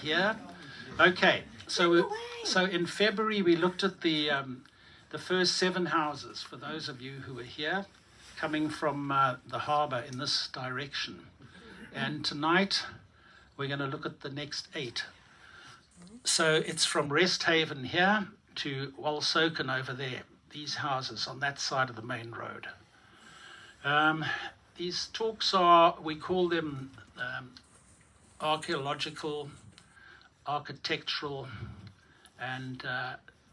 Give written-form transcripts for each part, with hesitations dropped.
Here, okay. So in February we looked at the first 7 houses for those of you who were here, coming from the harbour in this direction. And tonight we're going to look at the next 8. So it's from Rest Haven here to Walsoken over there. These houses on that side of the main road. These talks we call them archaeological, architectural, and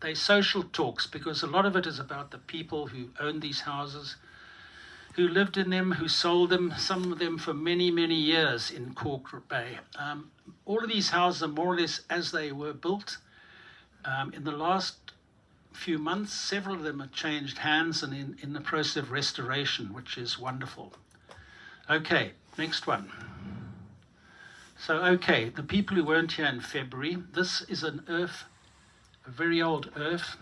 they're social talks because a lot of it is about the people who owned these houses, who lived in them, who sold them, some of them for many, many years in Kalk Bay. All of these houses are more or less as they were built. In the last few months, several of them have changed hands and in the process of restoration, which is wonderful. Okay, next one. So, okay, the people who weren't here in February, this is an earth, a very old earth,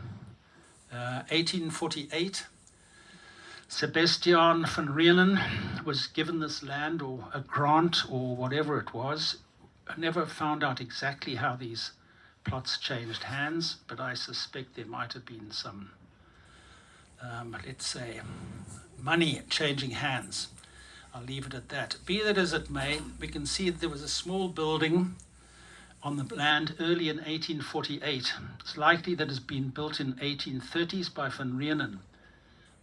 1848. Sebastian van Rienen was given this land or a grant or whatever it was. I never found out exactly how these plots changed hands, but I suspect there might have been some, let's say, money changing hands. I'll leave it at that. Be that as it may, we can see that there was a small building on the land early in 1848. It's likely that it's been built in 1830s by Van Rienen,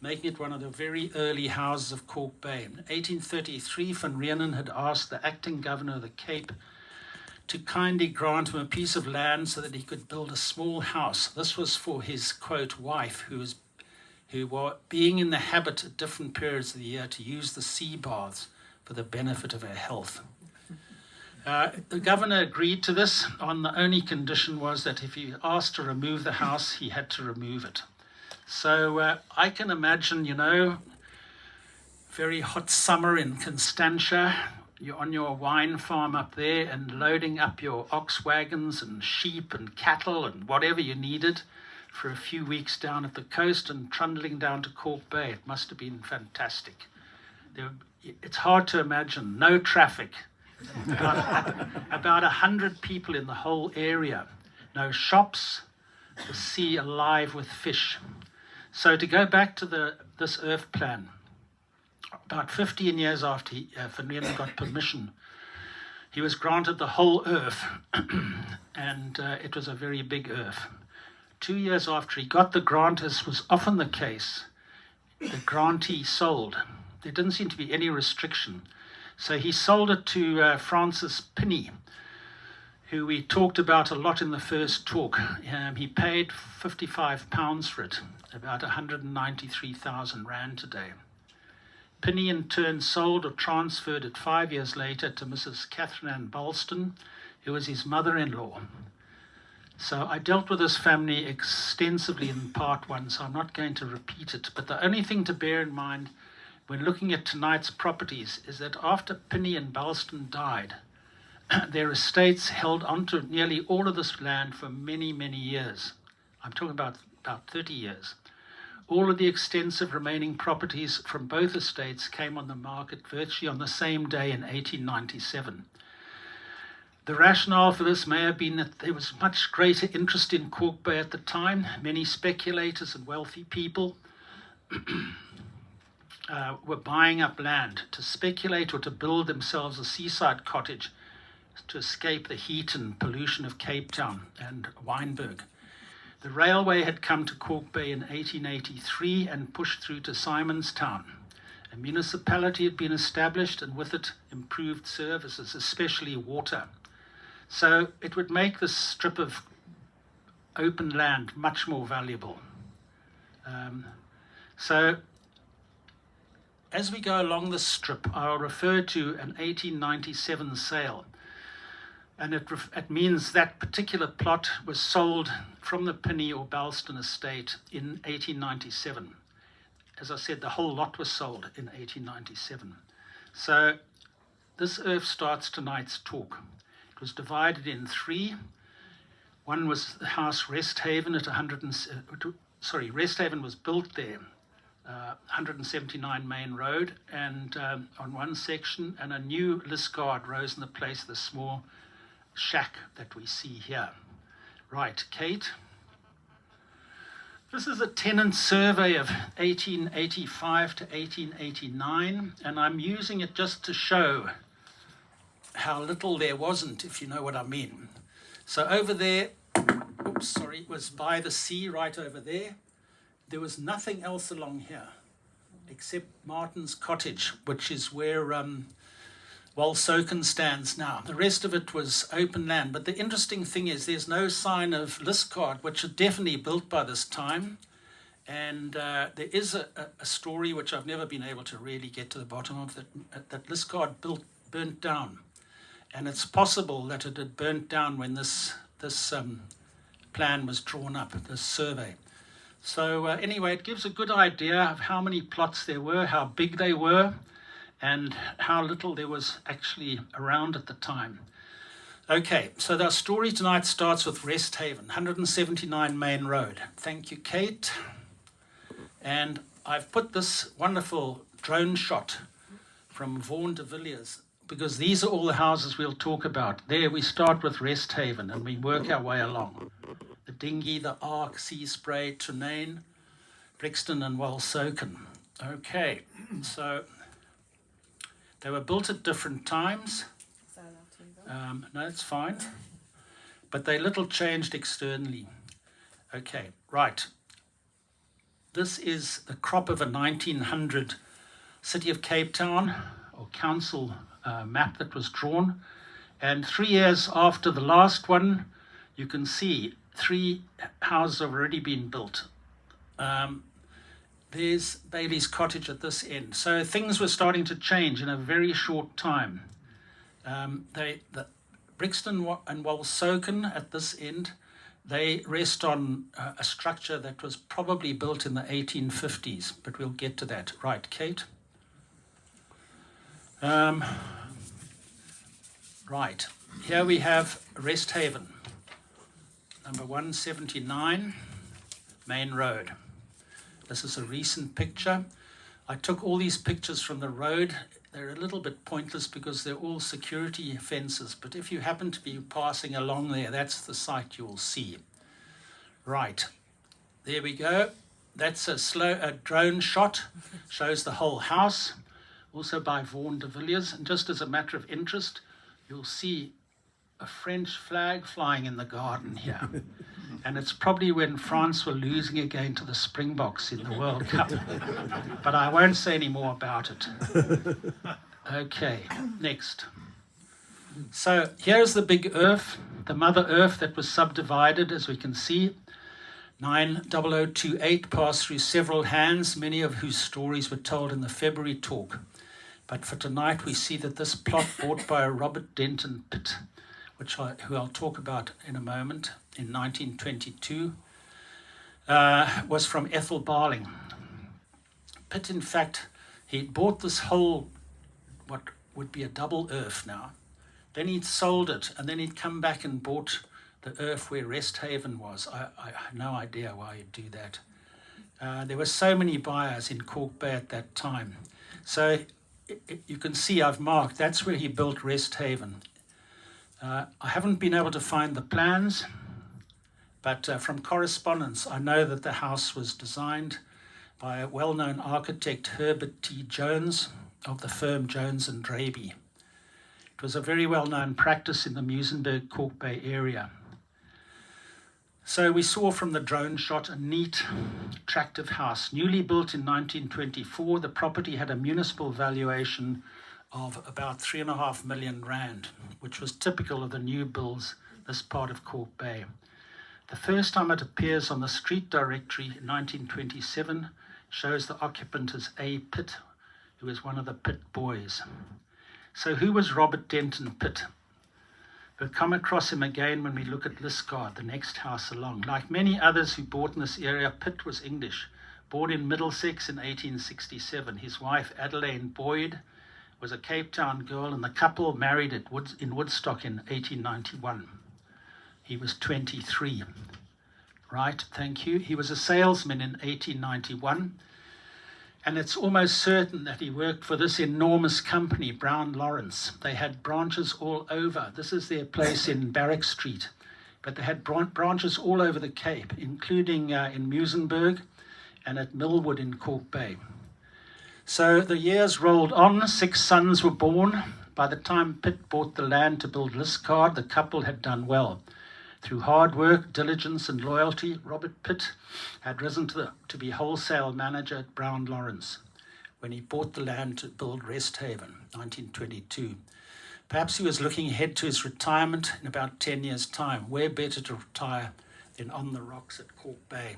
making it one of the very early houses of Kalk Bay. In 1833, Van Rienen had asked the acting governor of the Cape to kindly grant him a piece of land so that he could build a small house. This was for his, quote, wife, who were being in the habit at different periods of the year to use the sea baths for the benefit of her health. The governor agreed to this on the only condition was that if he asked to remove the house, he had to remove it. So I can imagine, very hot summer in Constantia, you're on your wine farm up there and loading up your ox wagons and sheep and cattle and whatever you needed for a few weeks down at the coast and trundling down to Kalk Bay. It must have been fantastic. It's hard to imagine. No traffic. About 100 people in the whole area. No shops. The sea alive with fish. So to go back to this earth plan, about 15 years after Van Rienen got permission, he was granted the whole earth, and it was a very big earth. 2 years after he got the grant, as was often the case, the grantee sold. There didn't seem to be any restriction. So he sold it to Francis Pinney, who we talked about a lot in the first talk. He paid £55 for it, about 193,000 rand today. Pinney in turn sold or transferred it 5 years later to Mrs. Catherine Ann Balston, who was his mother-in-law. So I dealt with this family extensively in part 1, so I'm not going to repeat it. But the only thing to bear in mind when looking at tonight's properties is that after Pinney and Balston died, their estates held onto nearly all of this land for many, many years. I'm talking about 30 years. All of the extensive remaining properties from both estates came on the market virtually on the same day in 1897. The rationale for this may have been that there was much greater interest in Kalk Bay at the time. Many speculators and wealthy people were buying up land to speculate or to build themselves a seaside cottage to escape the heat and pollution of Cape Town and Wynberg. The railway had come to Kalk Bay in 1883 and pushed through to Simonstown. A municipality had been established and with it improved services, especially water. So it would make this strip of open land much more valuable. So as we go along this strip, I'll refer to an 1897 sale. And it means that particular plot was sold from the Pinney or Balston estate in 1897. As I said, the whole lot was sold in 1897. So this earth starts tonight's talk. It was divided in 3. One was the house Rest Haven at Rest Haven was built there, 179 Main Road, and on one section, and a new Liscard rose in the place of the small shack that we see here. Right, Kate. This is a tenant survey of 1885 to 1889, and I'm using it just to show how little there wasn't, if you know what I mean. So over there, was by the sea right over there. There was nothing else along here except Martin's Cottage, which is where Walsoken stands now. The rest of it was open land. But the interesting thing is there's no sign of Liscard, which are definitely built by this time. And there is a story which I've never been able to really get to the bottom of, that Liscard burnt down. And it's possible that it had burnt down when this plan was drawn up, this survey. So anyway, it gives a good idea of how many plots there were, how big they were, and how little there was actually around at the time. Okay, so our story tonight starts with Resthaven, 179 Main Road. Thank you, Kate. And I've put this wonderful drone shot from Vaughan de Villiers, because these are all the houses we'll talk about. There we start with Resthaven and we work our way along. The Dinghy, the Ark, Sea Spray, Trunane, Brixton and Walsoken. Okay, so they were built at different times. No, it's fine. But they little changed externally. Okay, right. This is the crop of a 1900 City of Cape Town or council map that was drawn. And 3 years after the last one, you can see 3 houses have already been built. There's Bailey's Cottage at this end. So things were starting to change in a very short time. The Brixton and Walsoken at this end, they rest on a structure that was probably built in the 1850s, but we'll get to that. Right, Kate? Right, here we have Resthaven, number 179, Main Road. This is a recent picture. I took all these pictures from the road. They're a little bit pointless because they're all security fences, but if you happen to be passing along there, that's the site you'll see. Right, there we go. That's a drone shot, shows the whole house, also by Vaughan de Villiers. And just as a matter of interest, you'll see a French flag flying in the garden here. And it's probably when France were losing again to the Springboks in the World Cup. But I won't say any more about it. Okay, next. So here's the big earth, the Mother Earth that was subdivided, as we can see. 90028 passed through several hands, many of whose stories were told in the February talk. But for tonight, we see that this plot bought by Robert Denton Pitt, who I'll talk about in a moment, in 1922, was from Ethel Barling. Pitt, in fact, he bought this whole, what would be a double earth now. Then he'd sold it, and then he'd come back and bought the earth where Resthaven was. I have no idea why he'd do that. There were so many buyers in Kalk Bay at that time. So you can see I've marked, that's where he built Resthaven. I haven't been able to find the plans, but from correspondence, I know that the house was designed by a well-known architect, Herbert T. Jones, of the firm Jones and Draby. It was a very well-known practice in the Muizenberg Kalk Bay area. So we saw from the drone shot a neat, attractive house. Newly built in 1924, the property had a municipal valuation of about 3.5 million rand, which was typical of the new builds this part of Kalk Bay. The first time it appears on the street directory in 1927 shows the occupant as A. Pitt, who was one of the Pitt boys. So who was Robert Denton Pitt? We'll come across him again when we look at Liscard, the next house along. Like many others who bought in this area, Pitt was English. Born in Middlesex in 1867. His wife, Adelaide Boyd, was a Cape Town girl, and the couple married in Woodstock in 1891. He was 23. Right, thank you. He was a salesman in 1891. And it's almost certain that he worked for this enormous company, Brown Lawrence. They had branches all over. This is their place in Barrack Street. But they had branches all over the Cape, including in Muizenberg and at Millwood in Kalk Bay. So the years rolled on. 6 sons were born. By the time Pitt bought the land to build Liscard, the couple had done well. Through hard work, diligence, and loyalty, Robert Pitt had risen to be wholesale manager at Brown Lawrence when he bought the land to build Resthaven, 1922. Perhaps he was looking ahead to his retirement in about 10 years' time. Where better to retire than on the rocks at Kalk Bay?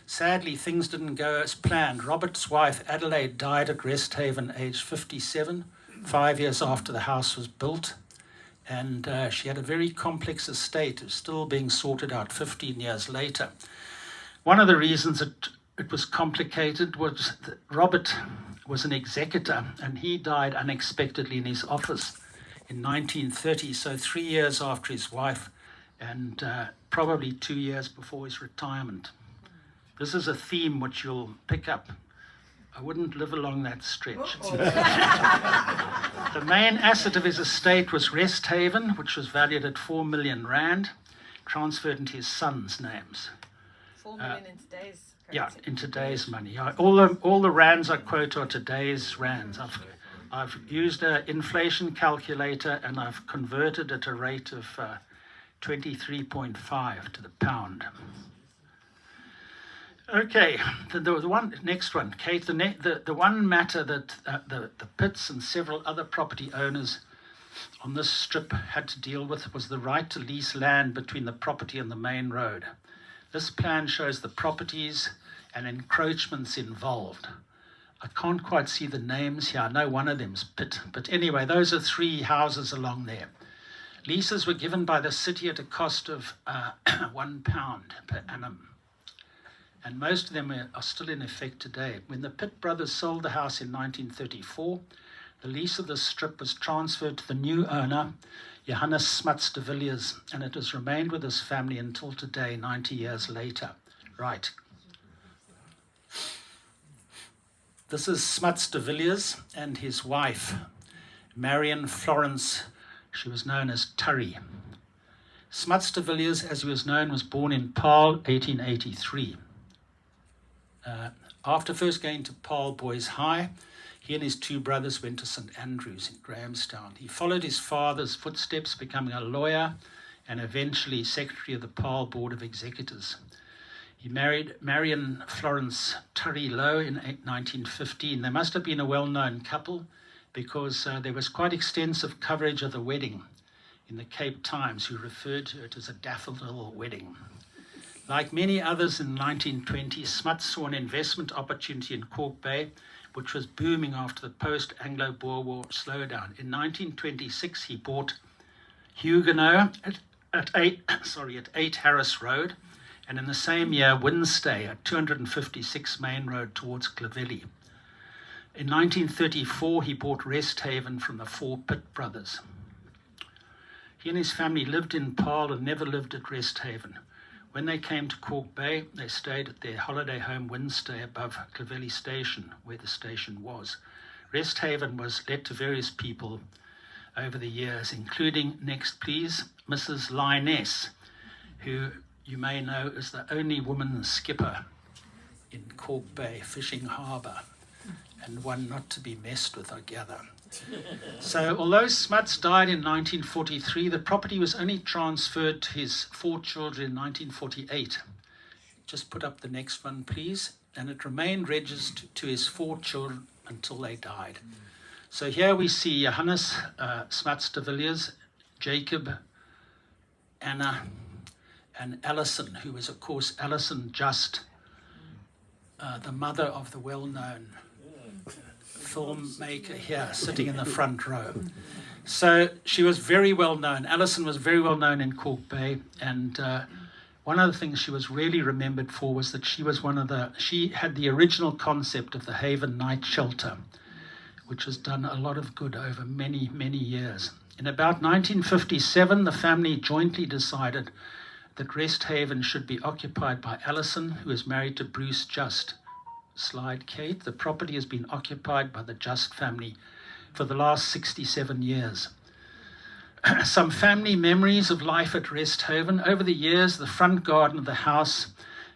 Sadly, things didn't go as planned. Robert's wife, Adelaide, died at Resthaven, aged 57, 5 years after the house was built. And she had a very complex estate, still being sorted out 15 years later. One of the reasons it was complicated was that Robert was an executor, and he died unexpectedly in his office in 1930, so 3 years after his wife, and probably 2 years before his retirement. This is a theme which you'll pick up. I wouldn't live along that stretch. The main asset of his estate was Resthaven, which was valued at 4 million rand, transferred into his sons' names. 4 million in today's currency. Yeah, in today's money. All the rands I quote are today's rands. I've used an inflation calculator, and I've converted at a rate of 23.5 to the pound. Okay, the next one, Kate. The one matter that the Pitts and several other property owners on this strip had to deal with was the right to lease land between the property and the main road. This plan shows the properties and encroachments involved. I can't quite see the names here. I know one of them's Pitt, but anyway, those are 3 houses along there. Leases were given by the city at a cost of £1 per annum. And most of them are still in effect today. When the Pitt brothers sold the house in 1934, the lease of the strip was transferred to the new owner, Johannes Smuts de Villiers, and it has remained with his family until today, 90 years later. Right. This is Smuts de Villiers and his wife, Marion Florence. She was known as Turry. Smuts de Villiers, as he was known, was born in Paarl, 1883. After first going to Paarl Boys High, he and his 2 brothers went to St Andrews in Grahamstown. He followed his father's footsteps, becoming a lawyer and eventually secretary of the Paarl Board of Executors. He married Marion Florence Turry Lowe in 1915. They must have been a well-known couple because there was quite extensive coverage of the wedding in the Cape Times, who referred to it as a daffodil wedding. Like many others in the 1920s, Smuts saw an investment opportunity in Kalk Bay, which was booming after the post-Anglo-Boer War slowdown. In 1926, he bought Huguenot at 8 Harris Road, and in the same year, Winstay at 256 Main Road towards Clovelly. In 1934, he bought Resthaven from the 4 Pitt brothers. He and his family lived in Paarl and never lived at Resthaven. When they came to Kalk Bay, they stayed at their holiday home Winstay above Clovelly Station, where the station was. Resthaven was let to various people over the years, including, next please, Mrs. Lyness, who you may know as the only woman skipper in Kalk Bay Fishing Harbour, and one not to be messed with, I gather. So although Smuts died in 1943, the property was only transferred to his 4 children in 1948. Just put up the next one, please. And it remained registered to his 4 children until they died. So here we see Johannes Smuts de Villiers, Jacob, Anna, and Alison, who was, of course, Alison Just, the mother of the well-known filmmaker here, sitting in the front row. So she was very well known. Alison was very well known in Kalk Bay, and one of the things she was really remembered for was that she had the original concept of the Haven Night Shelter, which has done a lot of good over many, many years. In about 1957, the family jointly decided that Resthaven should be occupied by Alison, who is married to Bruce Just, slide, Kate. The property has been occupied by the Just family for the last 67 years. Some family memories of life at Resthaven. Over the years, the front garden of the house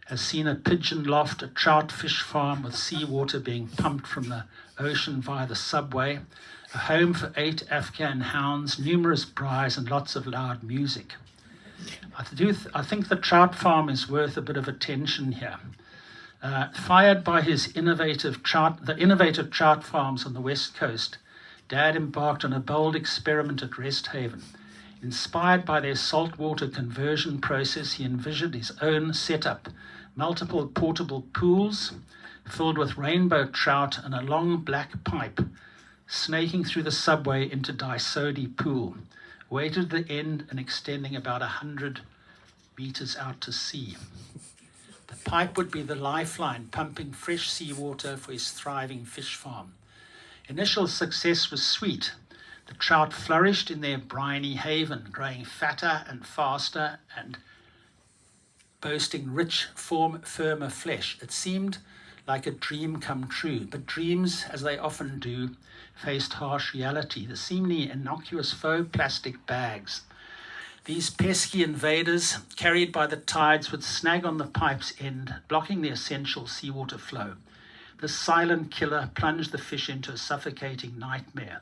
has seen a pigeon loft, a trout fish farm with seawater being pumped from the ocean via the subway, a home for 8 Afghan hounds, numerous braais, and lots of loud music. I think the trout farm is worth a bit of attention here. Fired by the innovative trout farms on the west coast, Dad embarked on a bold experiment at Resthaven. Inspired by their saltwater conversion process, he envisioned his own setup, multiple portable pools filled with rainbow trout and a long black pipe snaking through the subway into Daisodi Pool, weighted at the end and extending about 100 meters out to sea. The pipe would be the lifeline, pumping fresh seawater for his thriving fish farm. Initial success was sweet. The trout flourished in their briny haven, growing fatter and faster and boasting rich, firmer flesh. It seemed like a dream come true, but dreams, as they often do, faced harsh reality. The seemingly innocuous faux plastic bags. These pesky invaders, carried by the tides, would snag on the pipe's end, blocking the essential seawater flow. The silent killer plunged the fish into a suffocating nightmare.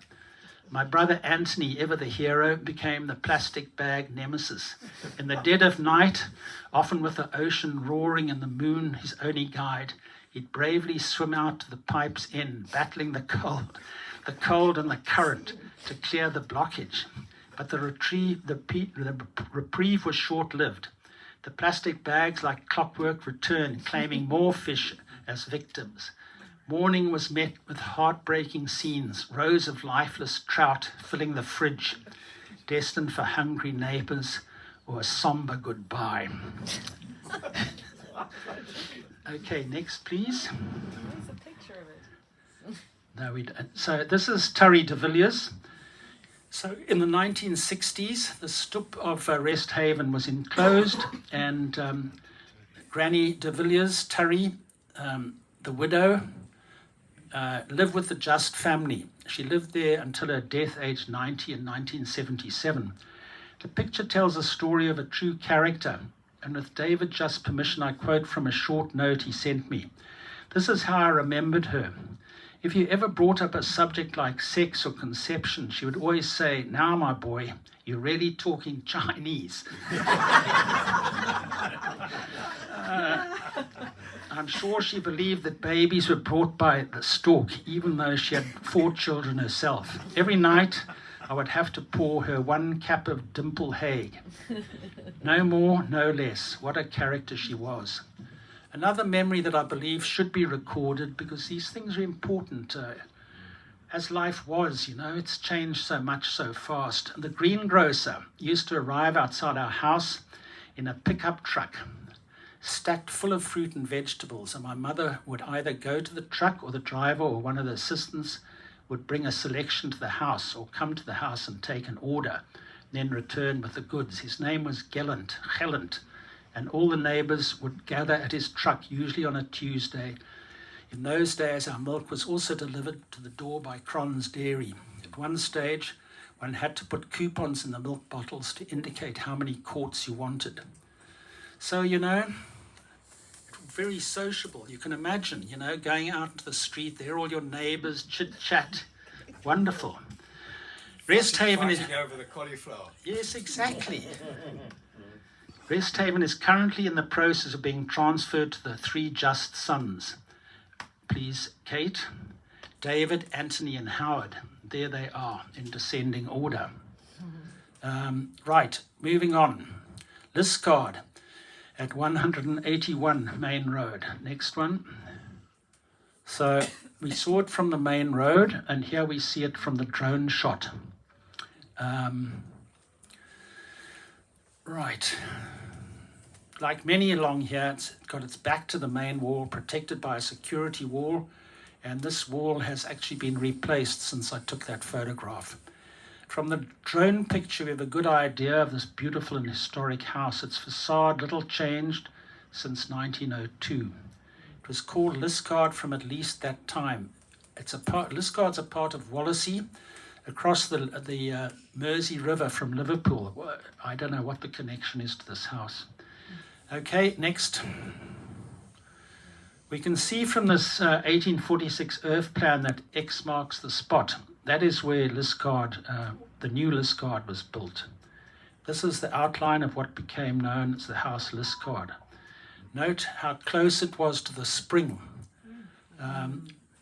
My brother Anthony, ever the hero, became the plastic bag nemesis. In the dead of night, often with the ocean roaring and the moon his only guide, he'd bravely swim out to the pipe's end, battling the cold and the current to clear the blockage. But the reprieve was short-lived. The plastic bags, like clockwork, returned, claiming more fish as victims. Morning was met with heartbreaking scenes, rows of lifeless trout filling the fridge, destined for hungry neighbors or a somber goodbye. Okay, next, please. There's a picture of it. No, we don't. So this is Turry de Villiers. So in the 1960s, the stoep of Resthaven was enclosed, and Granny de Villiers, Turry, the widow, lived with the Just family. She lived there until her death, aged 90 in 1977. The picture tells a story of a true character, and with David Just's permission, I quote from a short note he sent me. This is how I remembered her. If you ever brought up a subject like sex or conception, she would always say, "Now, my boy, you're really talking Chinese." I'm sure she believed that babies were brought by the stork, even though she had 4 children herself. Every night, I would have to pour her 1 cup of dimple Hague. No more, no less. What a character she was. Another memory that I believe should be recorded, because these things are important. As life was, it's changed so much so fast. The greengrocer used to arrive outside our house in a pickup truck, stacked full of fruit and vegetables, and my mother would either go to the truck, or the driver or one of the assistants would bring a selection to the house or come to the house and take an order, then return with the goods. His name was Gellant, and all the neighbors would gather at his truck, usually on a Tuesday. In those days, our milk was also delivered to the door by Cron's Dairy. At one stage, one had to put coupons in the milk bottles to indicate how many quarts you wanted. So, very sociable. You can imagine, going out into the street, there all your neighbors, chit-chat. Wonderful. Resthaven is... over the cauliflower. Yes, exactly. Resthaven is currently in the process of being transferred to the 3 Just sons. Please, Kate, David, Anthony, and Howard. There they are in descending order. Right, moving on. Liscard at 181 Main Road. Next one. So we saw it from the main road, and here we see it from the drone shot. Right. Like many along here, it's got its back to the main wall, protected by a security wall, and this wall has actually been replaced since I took that photograph. From the drone picture, we have a good idea of this beautiful and historic house. Its facade little changed since 1902. It was called Liscard from at least that time. Liscard's a part of Wallasey, across the Mersey River from Liverpool. I don't know what the connection is to this house. Okay, next. We can see from this 1846 earth plan that X marks the spot. That is where Liscard, the new Liscard, was built. This is the outline of what became known as the House Liscard. Note how close it was to the spring.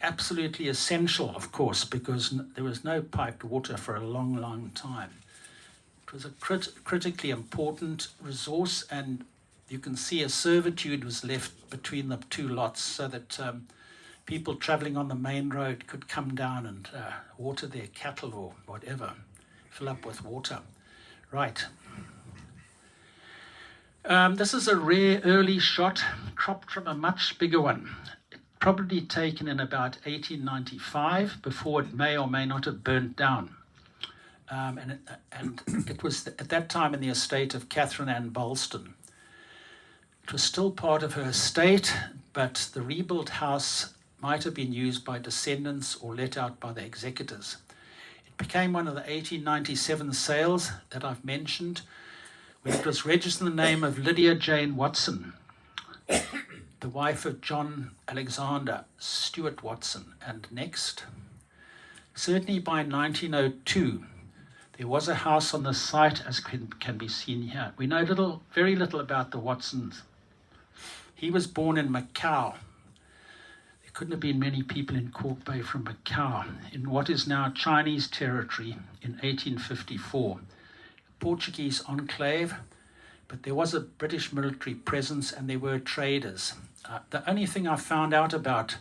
Absolutely essential, of course, because there was no piped water for a long, long time. It was a critically important resource, and you can see a servitude was left between the two lots so that people traveling on the main road could come down and water their cattle or whatever, fill up with water. Right. This is a rare early shot, cropped from a much bigger one. Probably taken in about 1895, before it may or may not have burnt down. And it was at that time in the estate of Catherine Ann Balston. It was still part of her estate, but the rebuilt house might have been used by descendants or let out by the executors. It became one of the 1897 sales that I've mentioned, when it was registered in the name of Lydia Jane Watson, the wife of John Alexander Stuart Watson. And next, certainly by 1902, there was a house on the site, as can be seen here. We know very little about the Watsons. He was born in Macau. There couldn't have been many people in Kalk Bay from Macau, in what is now Chinese territory, in 1854. A Portuguese enclave, but there was a British military presence and there were traders. The only thing I found out about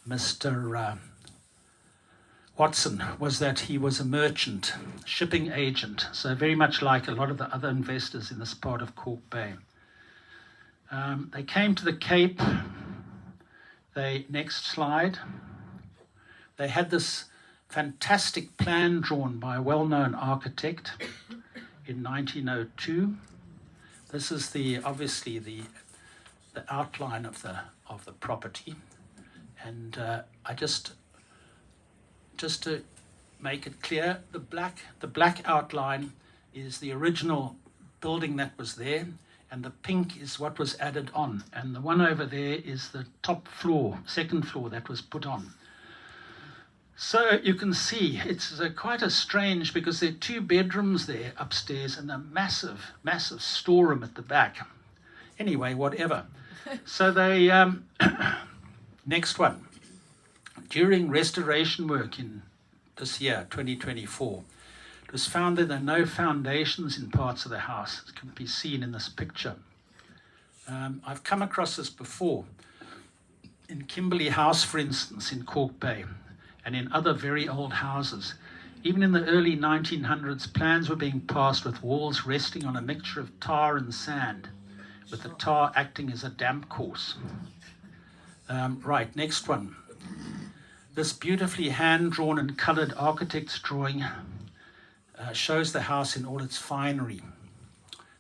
Mr. Watson was that he was a merchant, shipping agent, so very much like a lot of the other investors in this part of Kalk Bay. They came to the Cape. Next slide. They had this fantastic plan drawn by a well-known architect in 1902. This is obviously the outline of the property, and I just to make it clear, the black outline is the original building that was there, and the pink is what was added on, and the one over there is the top floor, second floor, that was put on. So you can see it's quite a strange, because there are 2 bedrooms there upstairs and a massive storeroom at the back. Anyway, whatever. So they next one. During restoration work in this year, 2024, it was found that there are no foundations in parts of the house, as can be seen in this picture. I've come across this before, in Kimberley House, for instance, in Kalk Bay, and in other very old houses. Even in the early 1900s, plans were being passed with walls resting on a mixture of tar and sand, with the tar acting as a damp course. Right, next one. This beautifully hand-drawn and coloured architect's drawing shows the house in all its finery.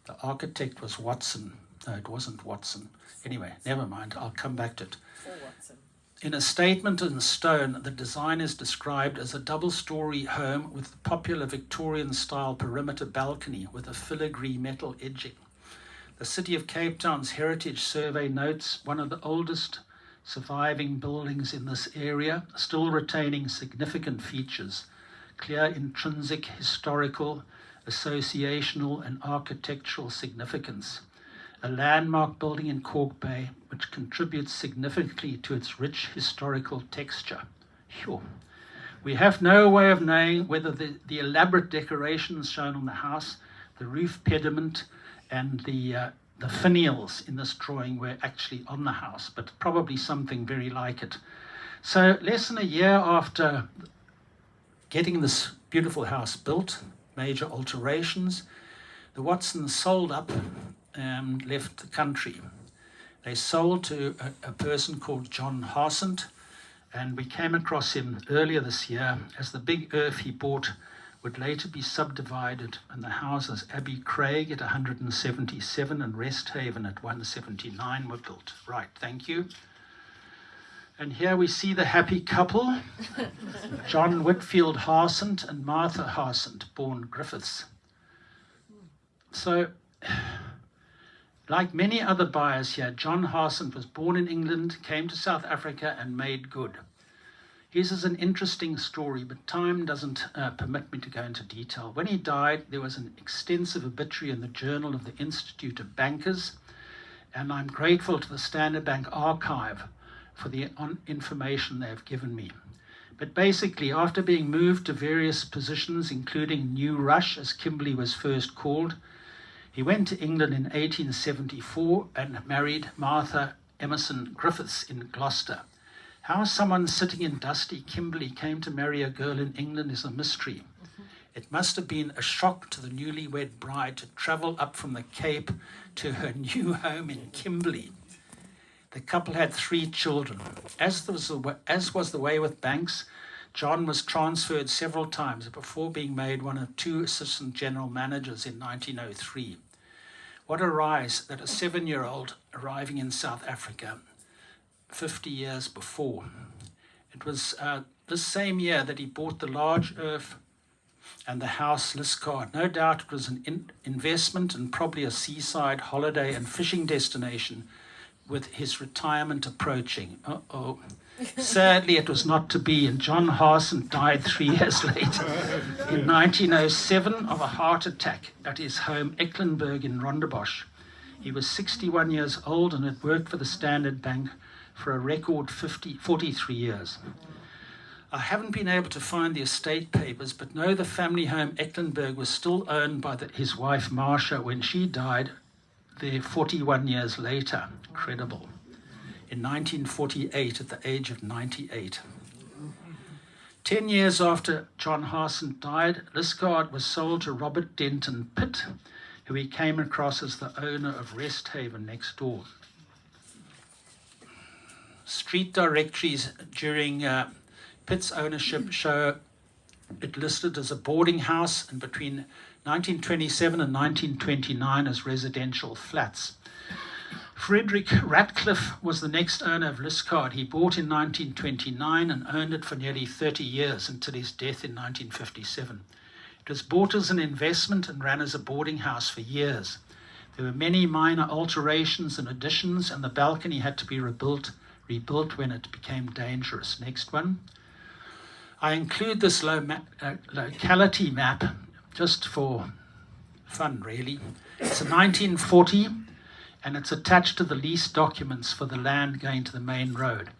The architect was Watson. No, it wasn't Watson. Anyway, never mind, I'll come back to it. Watson. In a statement in stone, the design is described as a double-storey home with popular Victorian-style perimeter balcony with a filigree metal edging. The City of Cape Town's Heritage Survey notes one of the oldest surviving buildings in this area, still retaining significant features, clear intrinsic, historical, associational and architectural significance. A landmark building in Kalk Bay which contributes significantly to its rich historical texture. Sure. We have no way of knowing whether the elaborate decorations shown on the house, the roof pediment and the finials in this drawing were actually on the house, but probably something very like it. So less than a year after getting this beautiful house built, major alterations, the Watsons sold up and left the country. They sold to a person called John Harsent, and we came across him earlier this year as the big earth he bought would later be subdivided, and the houses Abbey Craig at 177 and Resthaven at 179 were built. Right, thank you. And here we see the happy couple, John Whitfield Harsent and Martha Harsent, born Griffiths. So, like many other buyers here, John Harsent was born in England, came to South Africa and made good. His is an interesting story, but time doesn't permit me to go into detail. When he died, there was an extensive obituary in the Journal of the Institute of Bankers, and I'm grateful to the Standard Bank Archive for the information they've given me. But basically, after being moved to various positions, including New Rush, as Kimberley was first called, he went to England in 1874 and married Martha Emerson Griffiths in Gloucester. How someone sitting in dusty Kimberley came to marry a girl in England is a mystery. It must have been a shock to the newlywed bride to travel up from the Cape to her new home in Kimberley. The couple had 3 children. As was the way with banks, John was transferred several times before being made one of 2 assistant general managers in 1903. What a rise that a 7-year-old arriving in South Africa 50 years before. It was this same year that he bought the large earth and the house Liscard. No doubt it was an investment and probably a seaside holiday and fishing destination with his retirement approaching. Sadly, it was not to be, and John Harsent died 3 years later in 1907 of a heart attack at his home Ecklenburg in Rondebosch. He was 61 years old and had worked for the Standard Bank for a record 43 years. I haven't been able to find the estate papers, but know the family home Ecklenburg was still owned by his wife Marcia when she died there 41 years later. Incredible. In 1948 at the age of 98. 10 years after John Harsent died, Liscard was sold to Robert Denton Pitt, who he came across as the owner of Rest Haven next door. Street directories during Pitt's ownership show it listed as a boarding house and between 1927 and 1929 as residential flats. Frederick Ratcliffe was the next owner of Liscard. He bought in 1929 and owned it for nearly 30 years until his death in 1957. It was bought as an investment and ran as a boarding house for years. There were many minor alterations and additions, and the balcony had to be rebuilt when it became dangerous. Next one. I include this locality map just for fun, really. It's a 1940, and it's attached to the lease documents for the land going to the main road.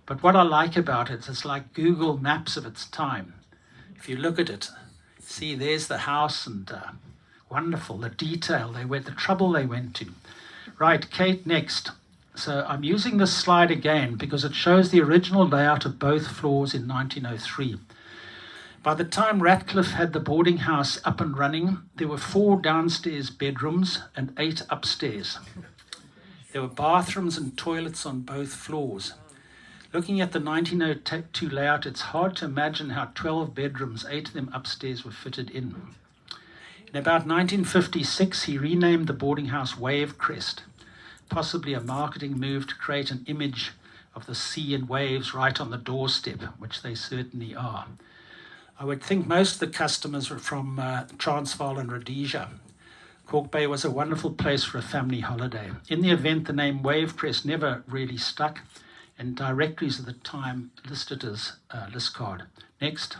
But what I like about it, it's like Google Maps of its time. If you look at it, see there's the house and wonderful, the detail the trouble they went to. Right, Kate, next. So I'm using this slide again because it shows the original layout of both floors in 1903. By the time Ratcliffe had the boarding house up and running, there were 4 downstairs bedrooms and 8 upstairs. There were bathrooms and toilets on both floors. Looking at the 1902 layout, it's hard to imagine how 12 bedrooms, 8 of them upstairs, were fitted in. In about 1956, he renamed the boarding house Wavecrest, possibly a marketing move to create an image of the sea and waves right on the doorstep, which they certainly are. I would think most of the customers were from Transvaal and Rhodesia. Kalk Bay was a wonderful place for a family holiday. In the event, the name Wavecrest never really stuck, and directories at the time listed as Liscard. Next.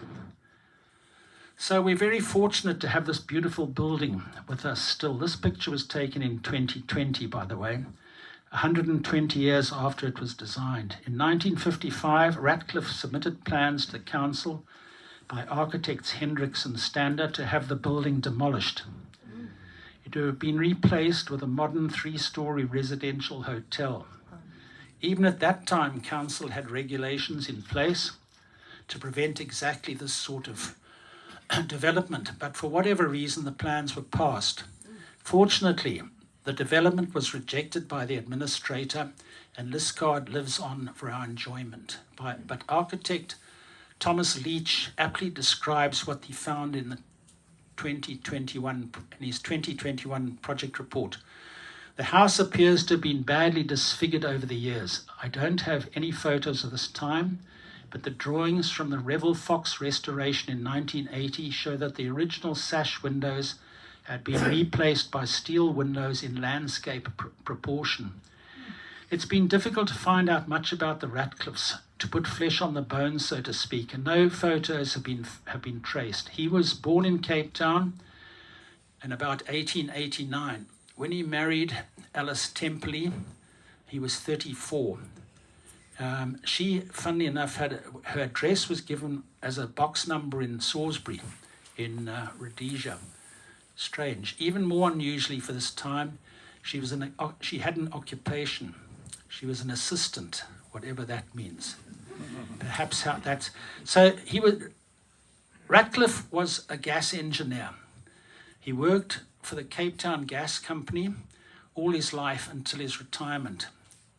So we're very fortunate to have this beautiful building with us still. This picture was taken in 2020, by the way, 120 years after it was designed. In 1955, Ratcliffe submitted plans to the council by architects Hendricks and Stander to have the building demolished. It would have been replaced with a modern 3-story residential hotel. Even at that time, council had regulations in place to prevent exactly this sort of development, but for whatever reason the plans were passed. Fortunately, the development was rejected by the administrator and Liscard lives on for our enjoyment. But architect Thomas Leach aptly describes what he found in his 2021 project report. The house appears to have been badly disfigured over the years. I don't have any photos of this time, but the drawings from the Revel Fox restoration in 1980 show that the original sash windows had been replaced by steel windows in landscape proportion. It's been difficult to find out much about the Ratcliffes, to put flesh on the bones, so to speak, and no photos have been traced. He was born in Cape Town in about 1889. When he married Alice Templey, he was 34. She, funnily enough, her address was given as a box number in Salisbury, in Rhodesia. Strange. Even more unusually for this time, she had an occupation. She was an assistant, whatever that means. Perhaps how that's... So Ratcliffe was a gas engineer. He worked for the Cape Town Gas Company all his life until his retirement.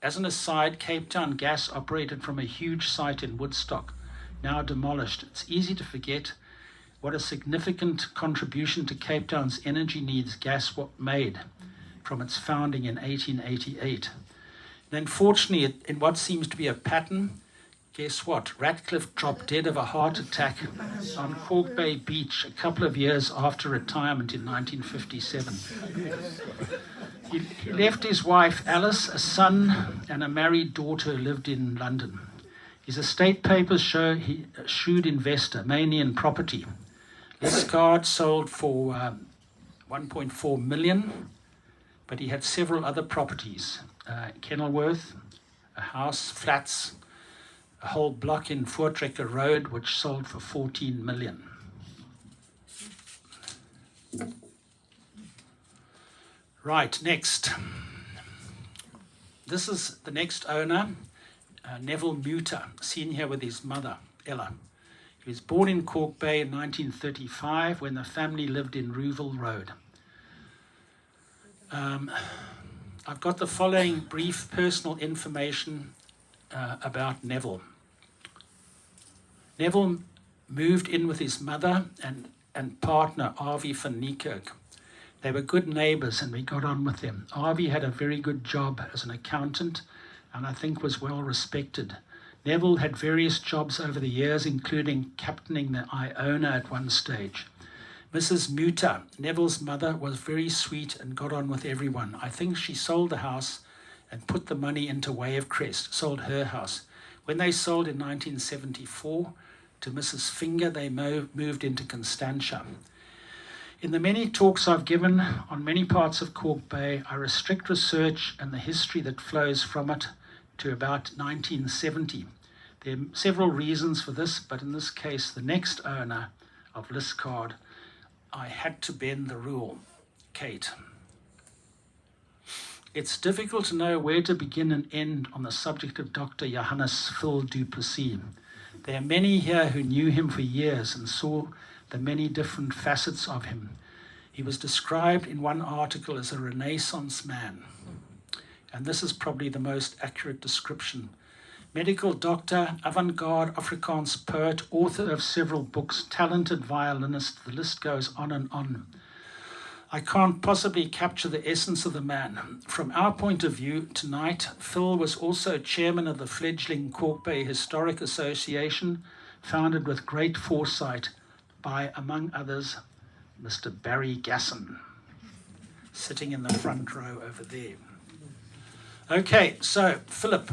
As an aside, Cape Town Gas operated from a huge site in Woodstock, now demolished. It's easy to forget what a significant contribution to Cape Town's energy needs gas made from its founding in 1888. And unfortunately, in what seems to be a pattern, guess what? Ratcliffe dropped dead of a heart attack on Kalk Bay Beach a couple of years after retirement in 1957. He left his wife Alice, a son, and a married daughter who lived in London. His estate papers show he a shrewd investor, mainly in property. Liscard sold for 1.4 million, but he had several other properties. Kenilworth, a house, flats, a whole block in Voortrekker Road, which sold for 14 million. Right, next. This is the next owner, Neville Muter, seen here with his mother, Ella. He was born in Kalk Bay in 1935 when the family lived in Rouville Road. I've got the following brief personal information about Neville. Neville moved in with his mother and partner, Avi van Niekerk. They were good neighbours and we got on with them. Avi had a very good job as an accountant and I think was well respected. Neville had various jobs over the years, including captaining the Iona at one stage. Mrs. Muter, Neville's mother, was very sweet and got on with everyone. I think she sold the house and put the money into Wave Crest, sold her house. When they sold in 1974 to Mrs. Finger, they moved into Constantia. In the many talks I've given on many parts of Kalk Bay, I restrict research and the history that flows from it to about 1970. There are several reasons for this, but in this case, the next owner of Liscard, I had to bend the rule. Kate. It's difficult to know where to begin and end on the subject of Dr. Johannes Phil du Plessis. There are many here who knew him for years and saw the many different facets of him. He was described in one article as a Renaissance man, and this is probably the most accurate description. Medical doctor, avant-garde Afrikaans poet, author of several books, talented violinist, the list goes on and on. I can't possibly capture the essence of the man. From our point of view tonight, Phil was also chairman of the fledgling Kalk Bay Historic Association, founded with great foresight by, among others, Mr. Barry Gasson, sitting in the front row over there. Okay, so Philip.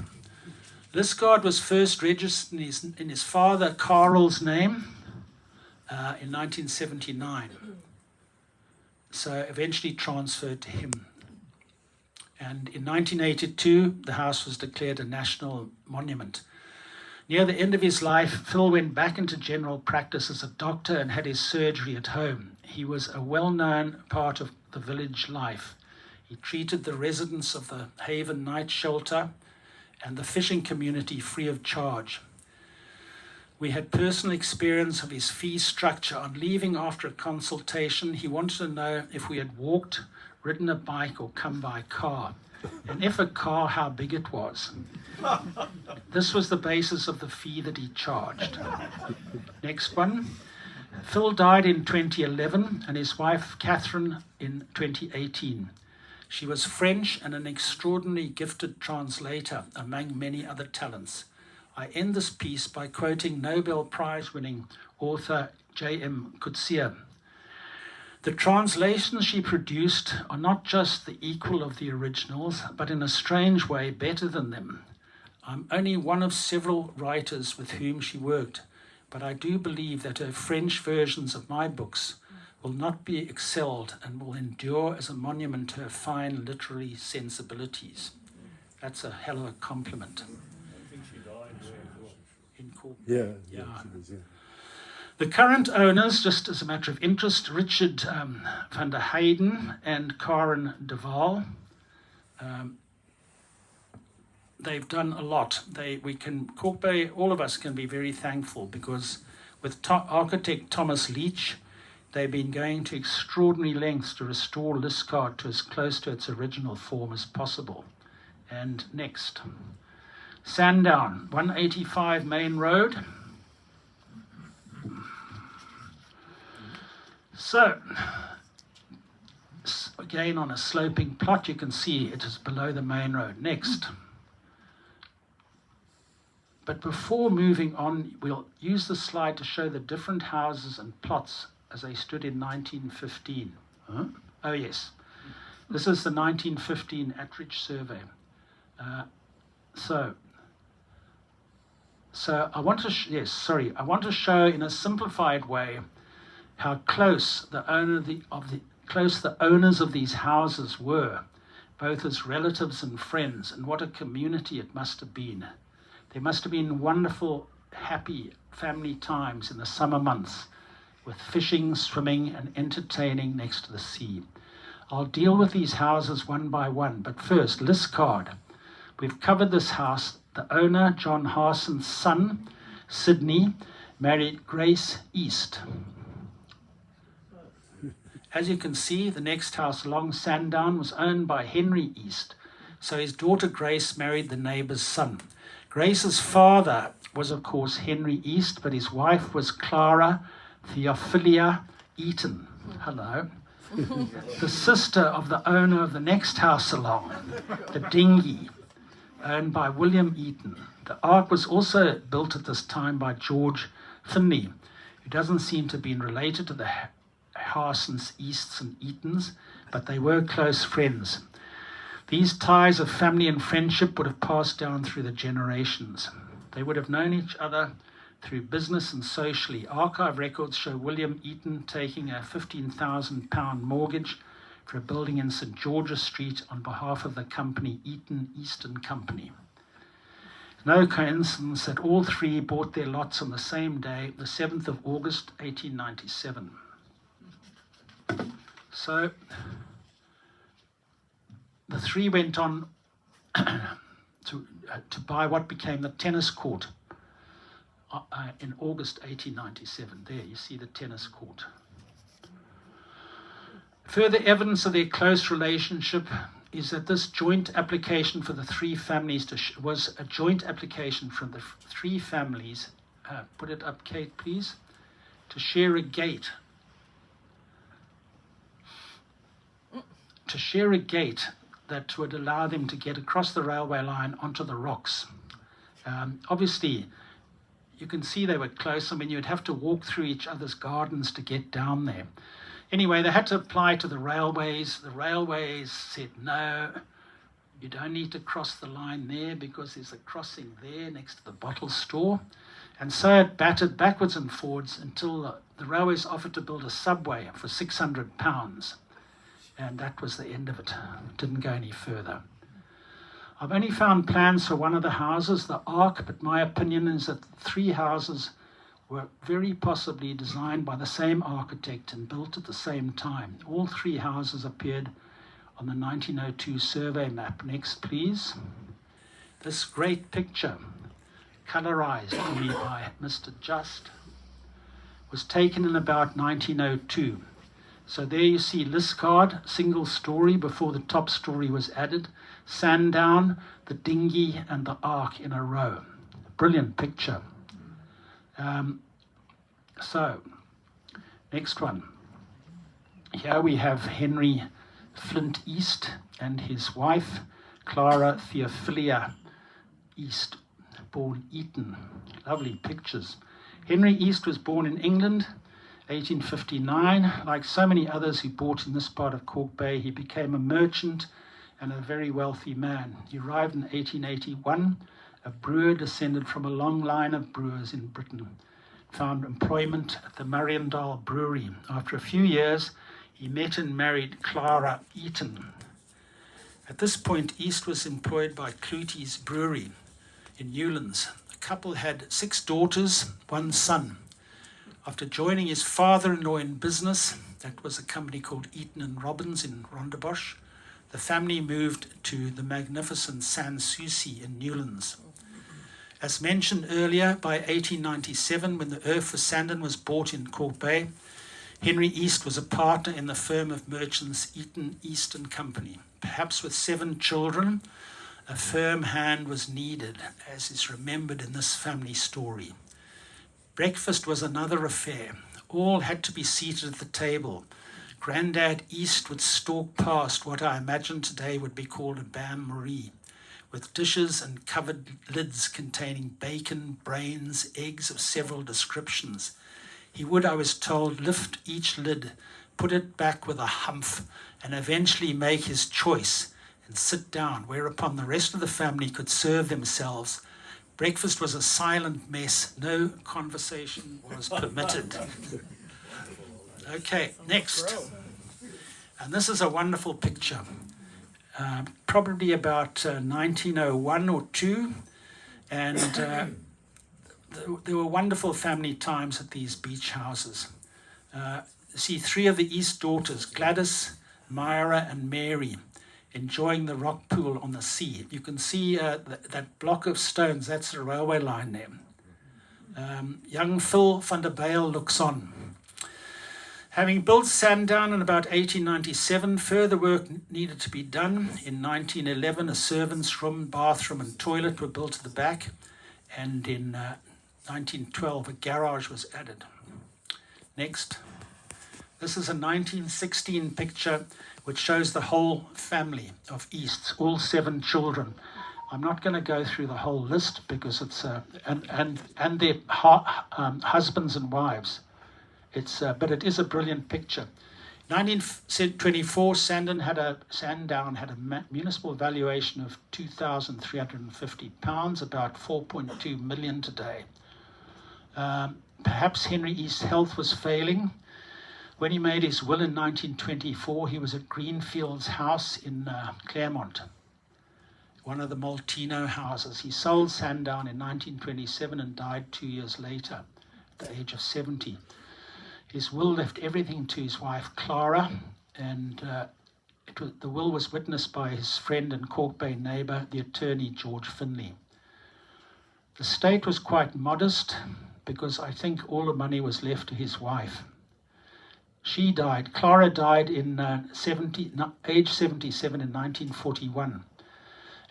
Liscard was first registered in his father Karel's name in 1979. So eventually transferred to him. And in 1982, the house was declared a national monument. Near the end of his life, Phil went back into general practice as a doctor and had his surgery at home. He was a well-known part of the village life. He treated the residents of the Haven Night Shelter and the fishing community free of charge. We had personal experience of his fee structure. On leaving after a consultation, he wanted to know if we had walked, ridden a bike, or come by car. And if a car, how big it was. This was the basis of the fee that he charged. Next one. Phil died in 2011 and his wife Catherine in 2018. She was French and an extraordinarily gifted translator, among many other talents. I end this piece by quoting Nobel Prize-winning author J.M. Coetzee. The translations she produced are not just the equal of the originals, but in a strange way better than them. I'm only one of several writers with whom she worked, but I do believe that her French versions of my books will not be excelled and will endure as a monument to her fine literary sensibilities. That's a hell of a compliment. I think she died In Cork. Yeah. Yeah. She was, yeah. The current owners, just as a matter of interest, Richard van der Heyden and Karen de Waal, they've done a lot. Cork Bay, all of us can be very thankful, because with architect Thomas Leach, they've been going to extraordinary lengths to restore Liscard to as close to its original form as possible. And next, Sandown, 185 Main Road. So, again on a sloping plot, you can see it is below the main road. Next. But before moving on, we'll use the slide to show the different houses and plots as they stood in 1915. Huh? Oh yes, this is the 1915 Attridge survey. So I want to I want to show in a simplified way how close the owners of these houses were, both as relatives and friends, and what a community it must have been. There must have been wonderful, happy family times in the summer months, with fishing, swimming, and entertaining next to the sea. I'll deal with these houses one by one, but first, Liscard. We've covered this house. The owner, John Harson's son, Sydney, married Grace East. As you can see, the next house along Sandown was owned by Henry East, so his daughter Grace married the neighbour's son. Grace's father was, of course, Henry East, but his wife was Clara Theophilia Eaton. Hello. The sister of the owner of the next house along, the Dinghy, owned by William Eaton. The Ark was also built at this time by George Finley, who doesn't seem to have been related to the Harsons, Easts and Eatons, but they were close friends. These ties of family and friendship would have passed down through the generations. They would have known each other through business and socially. Archive records show William Eaton taking a £15,000 mortgage for a building in St George's Street on behalf of the company Eaton Eastern Company. No coincidence that all three bought their lots on the same day, the 7th of August, 1897. So the three went on to buy what became the tennis court in August 1897. There, you see the tennis court. Further evidence of their close relationship is that this joint application for the three families was a joint application from the three families. Put it up, Kate, please. To share a gate. To share a gate that would allow them to get across the railway line onto the rocks. Obviously, you can see they were close. I mean, you'd have to walk through each other's gardens to get down there. Anyway, they had to apply to the railways. The railways said, no, you don't need to cross the line there because there's a crossing there next to the bottle store. And so it battered backwards and forwards until the railways offered to build a subway for £600. And that was the end of it. It didn't go any further. I've only found plans for one of the houses, the Ark, but my opinion is that the three houses were very possibly designed by the same architect and built at the same time. All three houses appeared on the 1902 survey map. Next, please. This great picture, colorized for me by Mr. Just, was taken in about 1902. So there you see Liscard, single story before the top story was added, Sandown, the Dinghy and the Ark in a row. Brilliant picture. So, next one. Here we have Henry Flint East and his wife, Clara Theophilia East, born Eaton. Lovely pictures. Henry East was born in England, 1859. Like so many others who bought in this part of Kalk Bay, he became a merchant and a very wealthy man. He arrived in 1881, a brewer descended from a long line of brewers in Britain. Found employment at the Mariendal Brewery. After a few years, he met and married Clara Eaton. At this point, East was employed by Clutie's Brewery in Newlands. The couple had 6 daughters, 1 son. After joining his father-in-law in business, that was a company called Eaton and Robbins in Rondebosch, the family moved to the magnificent Sans Souci in Newlands. As mentioned earlier, by 1897, when the Earth for Sandon was bought in Kalk Bay, Henry East was a partner in the firm of merchants Eaton, East and Company. Perhaps with 7 children, a firm hand was needed, as is remembered in this family story. Breakfast was another affair. All had to be seated at the table. Grandad East would stalk past what I imagine today would be called a bain-marie, with dishes and covered lids containing bacon, brains, eggs of several descriptions. He would, I was told, lift each lid, put it back with a humph, and eventually make his choice and sit down, whereupon the rest of the family could serve themselves. Breakfast was a silent mess. No conversation was permitted. Okay, next. And this is a wonderful picture. Probably about 1901 or 2. And there were wonderful family times at these beach houses. See 3 of the East daughters, Gladys, Myra, and Mary, enjoying the rock pool on the sea. You can see that block of stones, that's the railway line there. Young Phil van der Bijl looks on. Having built Sandown in about 1897, further work needed to be done. In 1911, a servant's room, bathroom and toilet were built at the back, and in 1912, a garage was added. Next. This is a 1916 picture which shows the whole family of Easts, all 7 children. I'm not going to go through the whole list because it's and their husbands and wives. But it is a brilliant picture. 1924, Sandown had a municipal valuation of £2,350, about 4.2 million today. Perhaps Henry East's health was failing. When he made his will in 1924, he was at Greenfield's house in Claremont, one of the Maltino houses. He sold Sandown in 1927 and died 2 years later, at the age of 70. His will left everything to his wife, Clara, and the will was witnessed by his friend and Kalk Bay neighbour, the attorney George Finley. The estate was quite modest because I think all the money was left to his wife. She died. Clara died in age 77 in 1941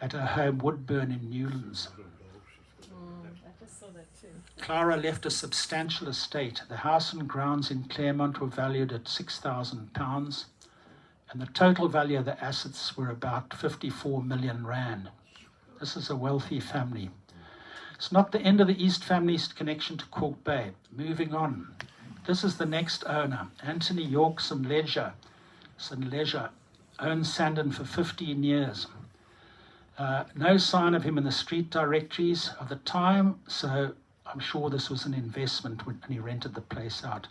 at her home Woodburn in Newlands. I just saw that too. Clara left a substantial estate. The house and grounds in Claremont were valued at £6,000, and the total value of the assets were about 54 million rand. This is a wealthy family. It's not the end of the East family's connection to Kalk Bay. Moving on. This is the next owner, Anthony York St. Leger, owned Sandon for 15 years. No sign of him in the street directories of the time, so I'm sure this was an investment when he rented the place out.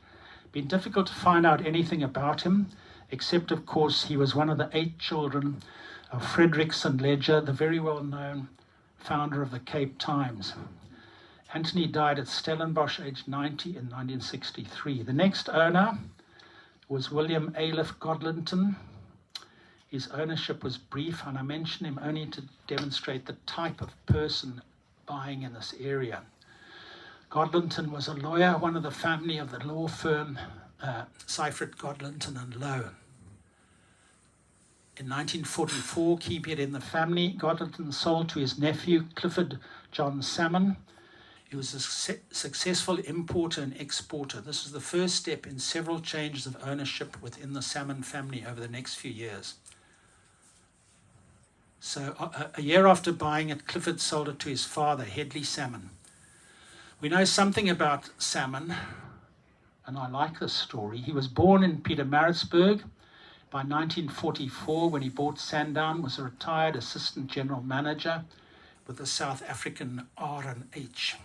Been difficult to find out anything about him, except of course he was one of the 8 children of Frederick St. Leger, the very well-known founder of the Cape Times. Anthony died at Stellenbosch, aged 90, in 1963. The next owner was William Ailiff Godlinton. His ownership was brief, and I mention him only to demonstrate the type of person buying in this area. Godlinton was a lawyer, one of the family of the law firm Seifert, Godlinton and Lowe. In 1944, keeping it in the family, Godlinton sold to his nephew, Clifford John Salmon. He was a successful importer and exporter. This was the first step in several changes of ownership within the Salmon family over the next few years. So a year after buying it, Clifford sold it to his father, Headley Salmon. We know something about Salmon, and I like this story. He was born in Pietermaritzburg. By 1944, when he bought Sandown, was a retired assistant general manager with the South African R&H.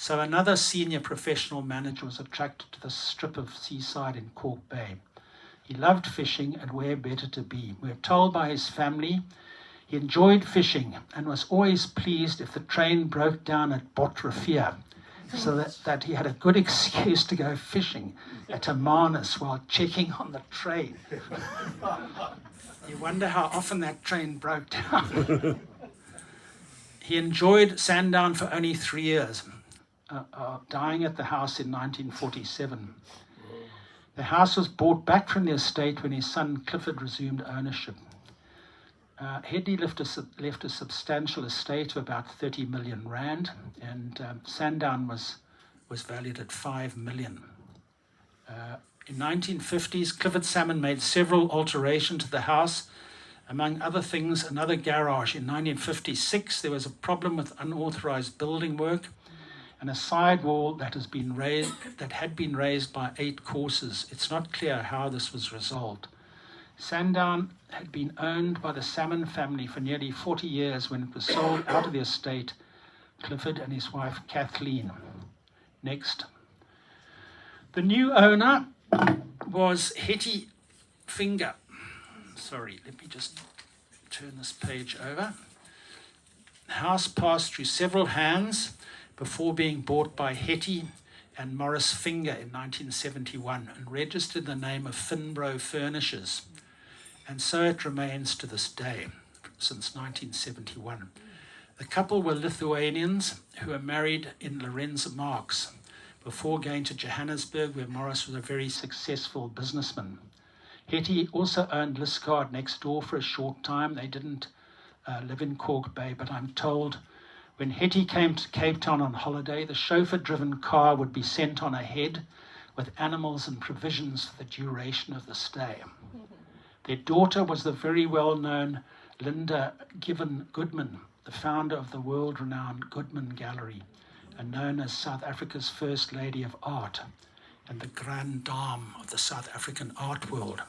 So another senior professional manager was attracted to this strip of seaside in Kalk Bay. He loved fishing, and where better to be? We're told by his family he enjoyed fishing and was always pleased if the train broke down at Botrivier, so that he had a good excuse to go fishing at Hermanus while checking on the train. You wonder how often that train broke down. He enjoyed Sandown for only 3 years, dying at the house in 1947. The house was bought back from the estate when his son Clifford resumed ownership. Headley left a substantial estate of about 30 million rand, and Sandown was valued at 5 million. In 1950s, Clifford Salmon made several alterations to the house. Among other things, another garage. In 1956, there was a problem with unauthorized building work, and a side wall that had been raised by 8 courses. It's not clear how this was resolved. Sandown had been owned by the Salmon family for nearly 40 years when it was sold out of the estate, Clifford and his wife Kathleen. Next. The new owner was Hetty Finger. Sorry, let me just turn this page over. The house passed through several hands before being bought by Hetty and Morris Finger in 1971 and registered the name of Finbro Furnishers. And so it remains to this day, since 1971. The couple were Lithuanians who were married in Lorenz Marks before going to Johannesburg, where Morris was a very successful businessman. Hetty also owned Liscard next door for a short time. They didn't live in Kalk Bay, but I'm told when Hetty came to Cape Town on holiday, the chauffeur-driven car would be sent on ahead with animals and provisions for the duration of the stay. Their daughter was the very well-known Linda Given Goodman, the founder of the world-renowned Goodman Gallery, and known as South Africa's First Lady of Art and the Grande Dame of the South African art world.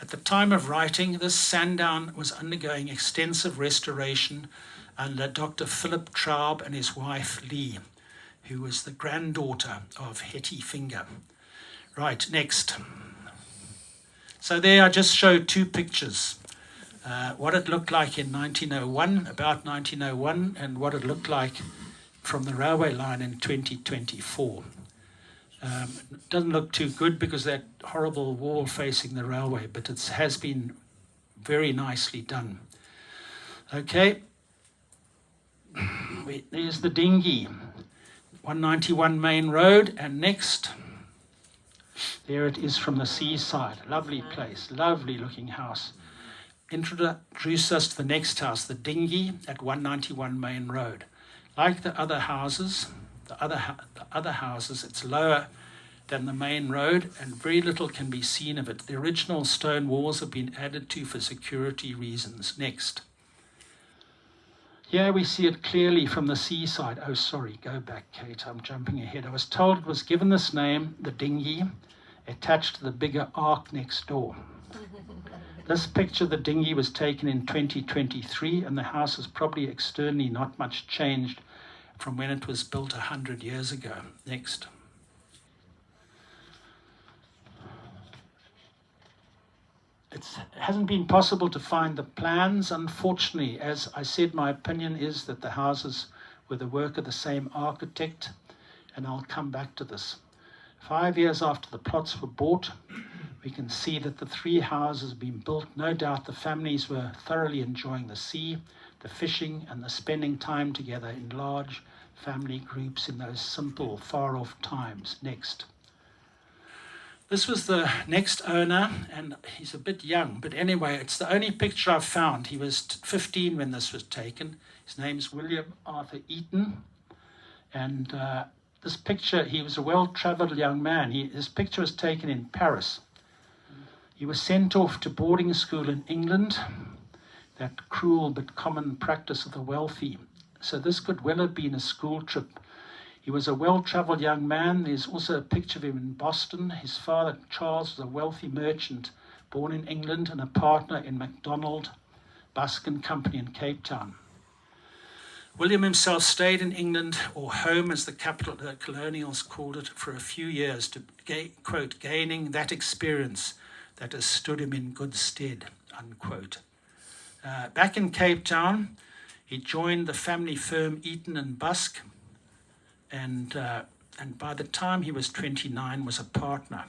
At the time of writing, this Sandown was undergoing extensive restoration under Dr. Philip Traub and his wife Lee, who was the granddaughter of Hetty Finger. Right, next. So there I just showed 2 pictures. What it looked like in 1901, about 1901, and what it looked like from the railway line in 2024. It doesn't look too good because that horrible wall facing the railway, but it has been very nicely done. Okay, there's the dinghy, 191 Main Road, and next, there it is from the seaside. Lovely place, lovely looking house. Introduce us to the next house, the dinghy at 191 Main Road. Like the other houses, it's lower than the main road, and very little can be seen of it. The original stone walls have been added to for security reasons. Next. Here we see it clearly from the seaside. Oh, sorry, go back, Kate, I'm jumping ahead. I was told it was given this name, the dinghy, attached to the bigger ark next door. This picture of the dinghy was taken in 2023, and the house is probably externally not much changed from when it was built 100 years ago. Next. It hasn't been possible to find the plans, unfortunately. As I said, my opinion is that the houses were the work of the same architect, and I'll come back to this. 5 years after the plots were bought, we can see that the 3 houses have been built. No doubt the families were thoroughly enjoying the sea, the fishing, and the spending time together in large family groups in those simple, far-off times. Next. This was the next owner, and he's a bit young, but anyway, it's the only picture I've found. He was 15 when this was taken. His name's William Arthur Eaton, And this picture, he was a well-traveled young man. This picture was taken in Paris. He was sent off to boarding school in England, that cruel but common practice of the wealthy. So this could well have been a school trip. He was a well-traveled young man. There's also a picture of him in Boston. His father, Charles, was a wealthy merchant born in England and a partner in MacDonald, Busk and Company in Cape Town. William himself stayed in England, or home as the colonials called it, for a few years to, quote, gaining that experience that has stood him in good stead, unquote. Back in Cape Town, he joined the family firm Eaton and Busk, and by the time he was 29 was a partner.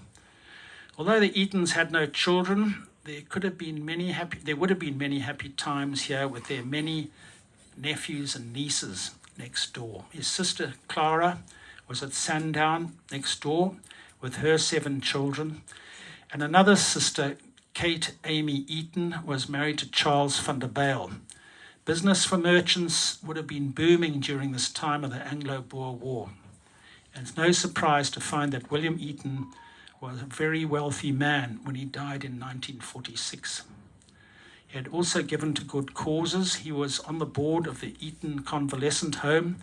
Although the Eatons had no children, there would have been many happy times here with their many nephews and nieces next door. His sister Clara was at Sandown next door with her 7 children, and another sister, Kate Amy Eaton, was married to Charles van der Bijl. Business for merchants would have been booming during this time of the Anglo-Boer War. And it's no surprise to find that William Eaton was a very wealthy man when he died in 1946. He had also given to good causes. He was on the board of the Eaton Convalescent Home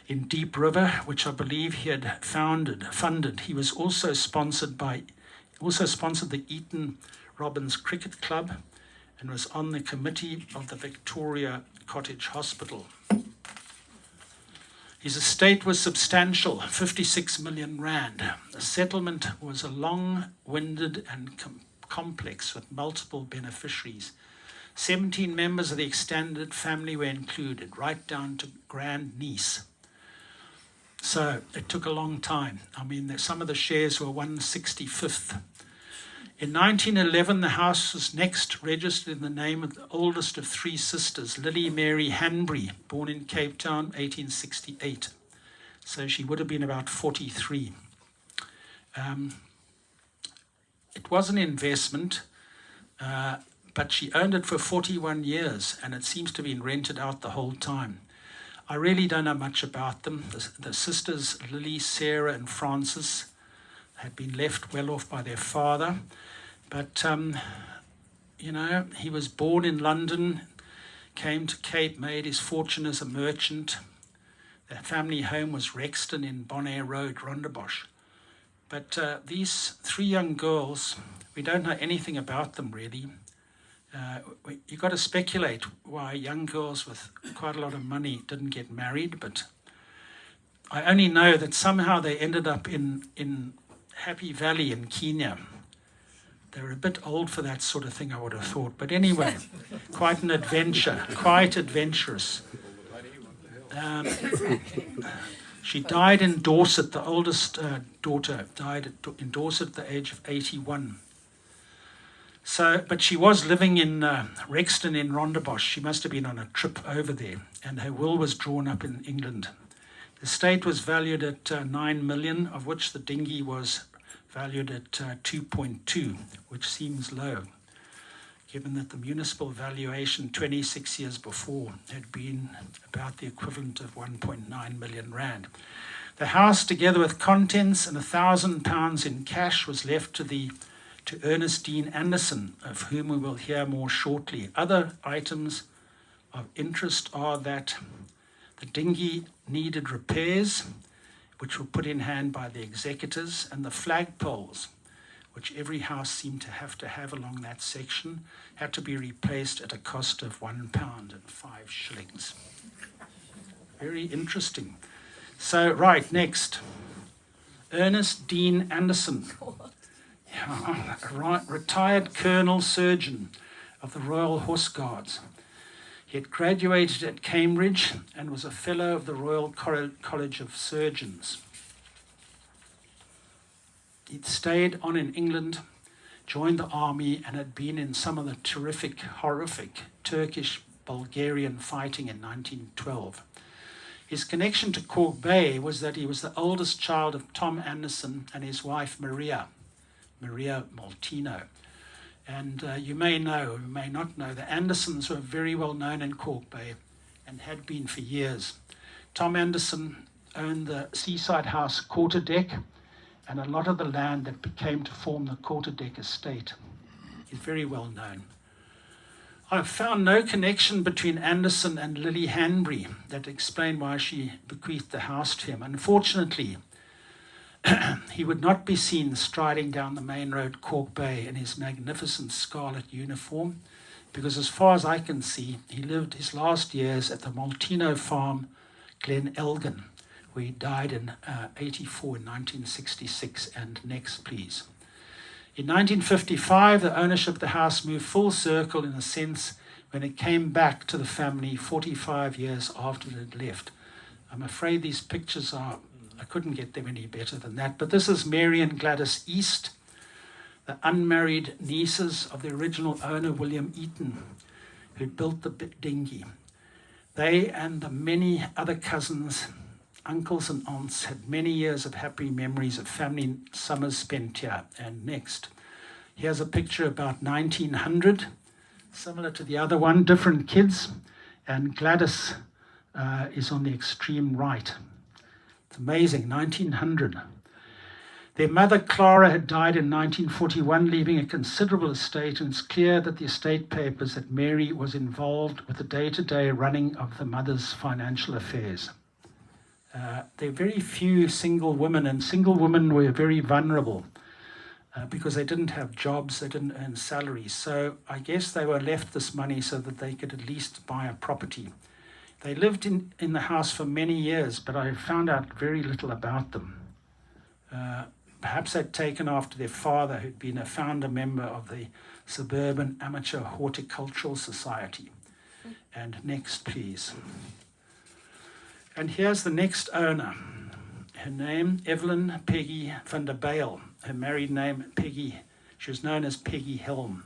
in Deep River, which I believe he had funded. He was also sponsored the Eaton Robbins Cricket Club and was on the committee of the Victoria Cottage Hospital. His estate was substantial, 56 million rand. The settlement was a long-winded and complex with multiple beneficiaries. 17 members of the extended family were included, right down to grandniece. So it took a long time. I mean, some of the shares were 1/65th. In 1911, the house was next registered in the name of the oldest of 3 sisters, Lily Mary Hanbury, born in Cape Town, 1868. So she would have been about 43. It was an investment, but she owned it for 41 years, and it seems to have been rented out the whole time. I really don't know much about them. The sisters, Lily, Sarah, and Frances, had been left well off by their father. But, he was born in London, came to Cape, made his fortune as a merchant. Their family home was Rexton in Bonaire Road, Rondebosch. But these 3 young girls, we don't know anything about them really. You've got to speculate why young girls with quite a lot of money didn't get married, but I only know that somehow they ended up in Happy Valley in Kenya. They were a bit old for that sort of thing, I would have thought. But anyway, quite an adventure, quite adventurous. She died in Dorset. The oldest daughter died in Dorset at the age of 81. But she was living in Rexton in Rondebosch. She must have been on a trip over there, and her will was drawn up in England. The estate was valued at 9 million, of which the dinghy was valued at 2.2, which seems low, given that the municipal valuation 26 years before had been about the equivalent of 1.9 million rand. The house, together with contents and £1,000 in cash, was left to Ernestine Anderson, of whom we will hear more shortly. Other items of interest are that the dinghy needed repairs, which were put in hand by the executors, and the flagpoles, which every house seemed to have along that section, had to be replaced at a cost of £1.05. Very interesting. So, right, next. Ernest Dean Anderson, retired Colonel Surgeon of the Royal Horse Guards. He had graduated at Cambridge and was a Fellow of the Royal College of Surgeons. He'd stayed on in England, joined the army, and had been in some of the horrific Turkish-Bulgarian fighting in 1912. His connection to Kalk Bay was that he was the oldest child of Tom Anderson and his wife Maria Maltino. And you may know, or you may not know, the Andersons were very well known in Kalk Bay and had been for years. Tom Anderson owned the seaside house Quarterdeck and a lot of the land that became to form the Quarterdeck estate. He's very well known. I've found no connection between Anderson and Lily Hanbury that explain why she bequeathed the house to him. Unfortunately, he would not be seen striding down the main road, Kalk Bay, in his magnificent scarlet uniform, because as far as I can see, he lived his last years at the Maltino farm, Glen Elgin, where he died in 84 in 1966. And next, please. In 1955, the ownership of the house moved full circle in a sense when it came back to the family 45 years after it had left. I'm afraid these pictures I couldn't get them any better than that. But this is Mary and Gladys East, the unmarried nieces of the original owner, William Eaton, who built the dinghy. They and the many other cousins, uncles and aunts had many years of happy memories of family summers spent here. And next, here's a picture about 1900, similar to the other one, different kids, and Gladys is on the extreme right. It's amazing, 1900. Their mother, Clara, had died in 1941, leaving a considerable estate, and it's clear that the estate papers that Mary was involved with the day-to-day running of the mother's financial affairs. There are very few single women, and single women were very vulnerable because they didn't have jobs, they didn't earn salaries. So I guess they were left this money so that they could at least buy a property. They lived in the house for many years, but I found out very little about them. Perhaps they'd taken after their father, who'd been a founder member of the Suburban Amateur Horticultural Society. And next, please. And here's the next owner. Her name, Evelyn Peggy van der Bijl. Her married name, Peggy. She was known as Peggy Helm.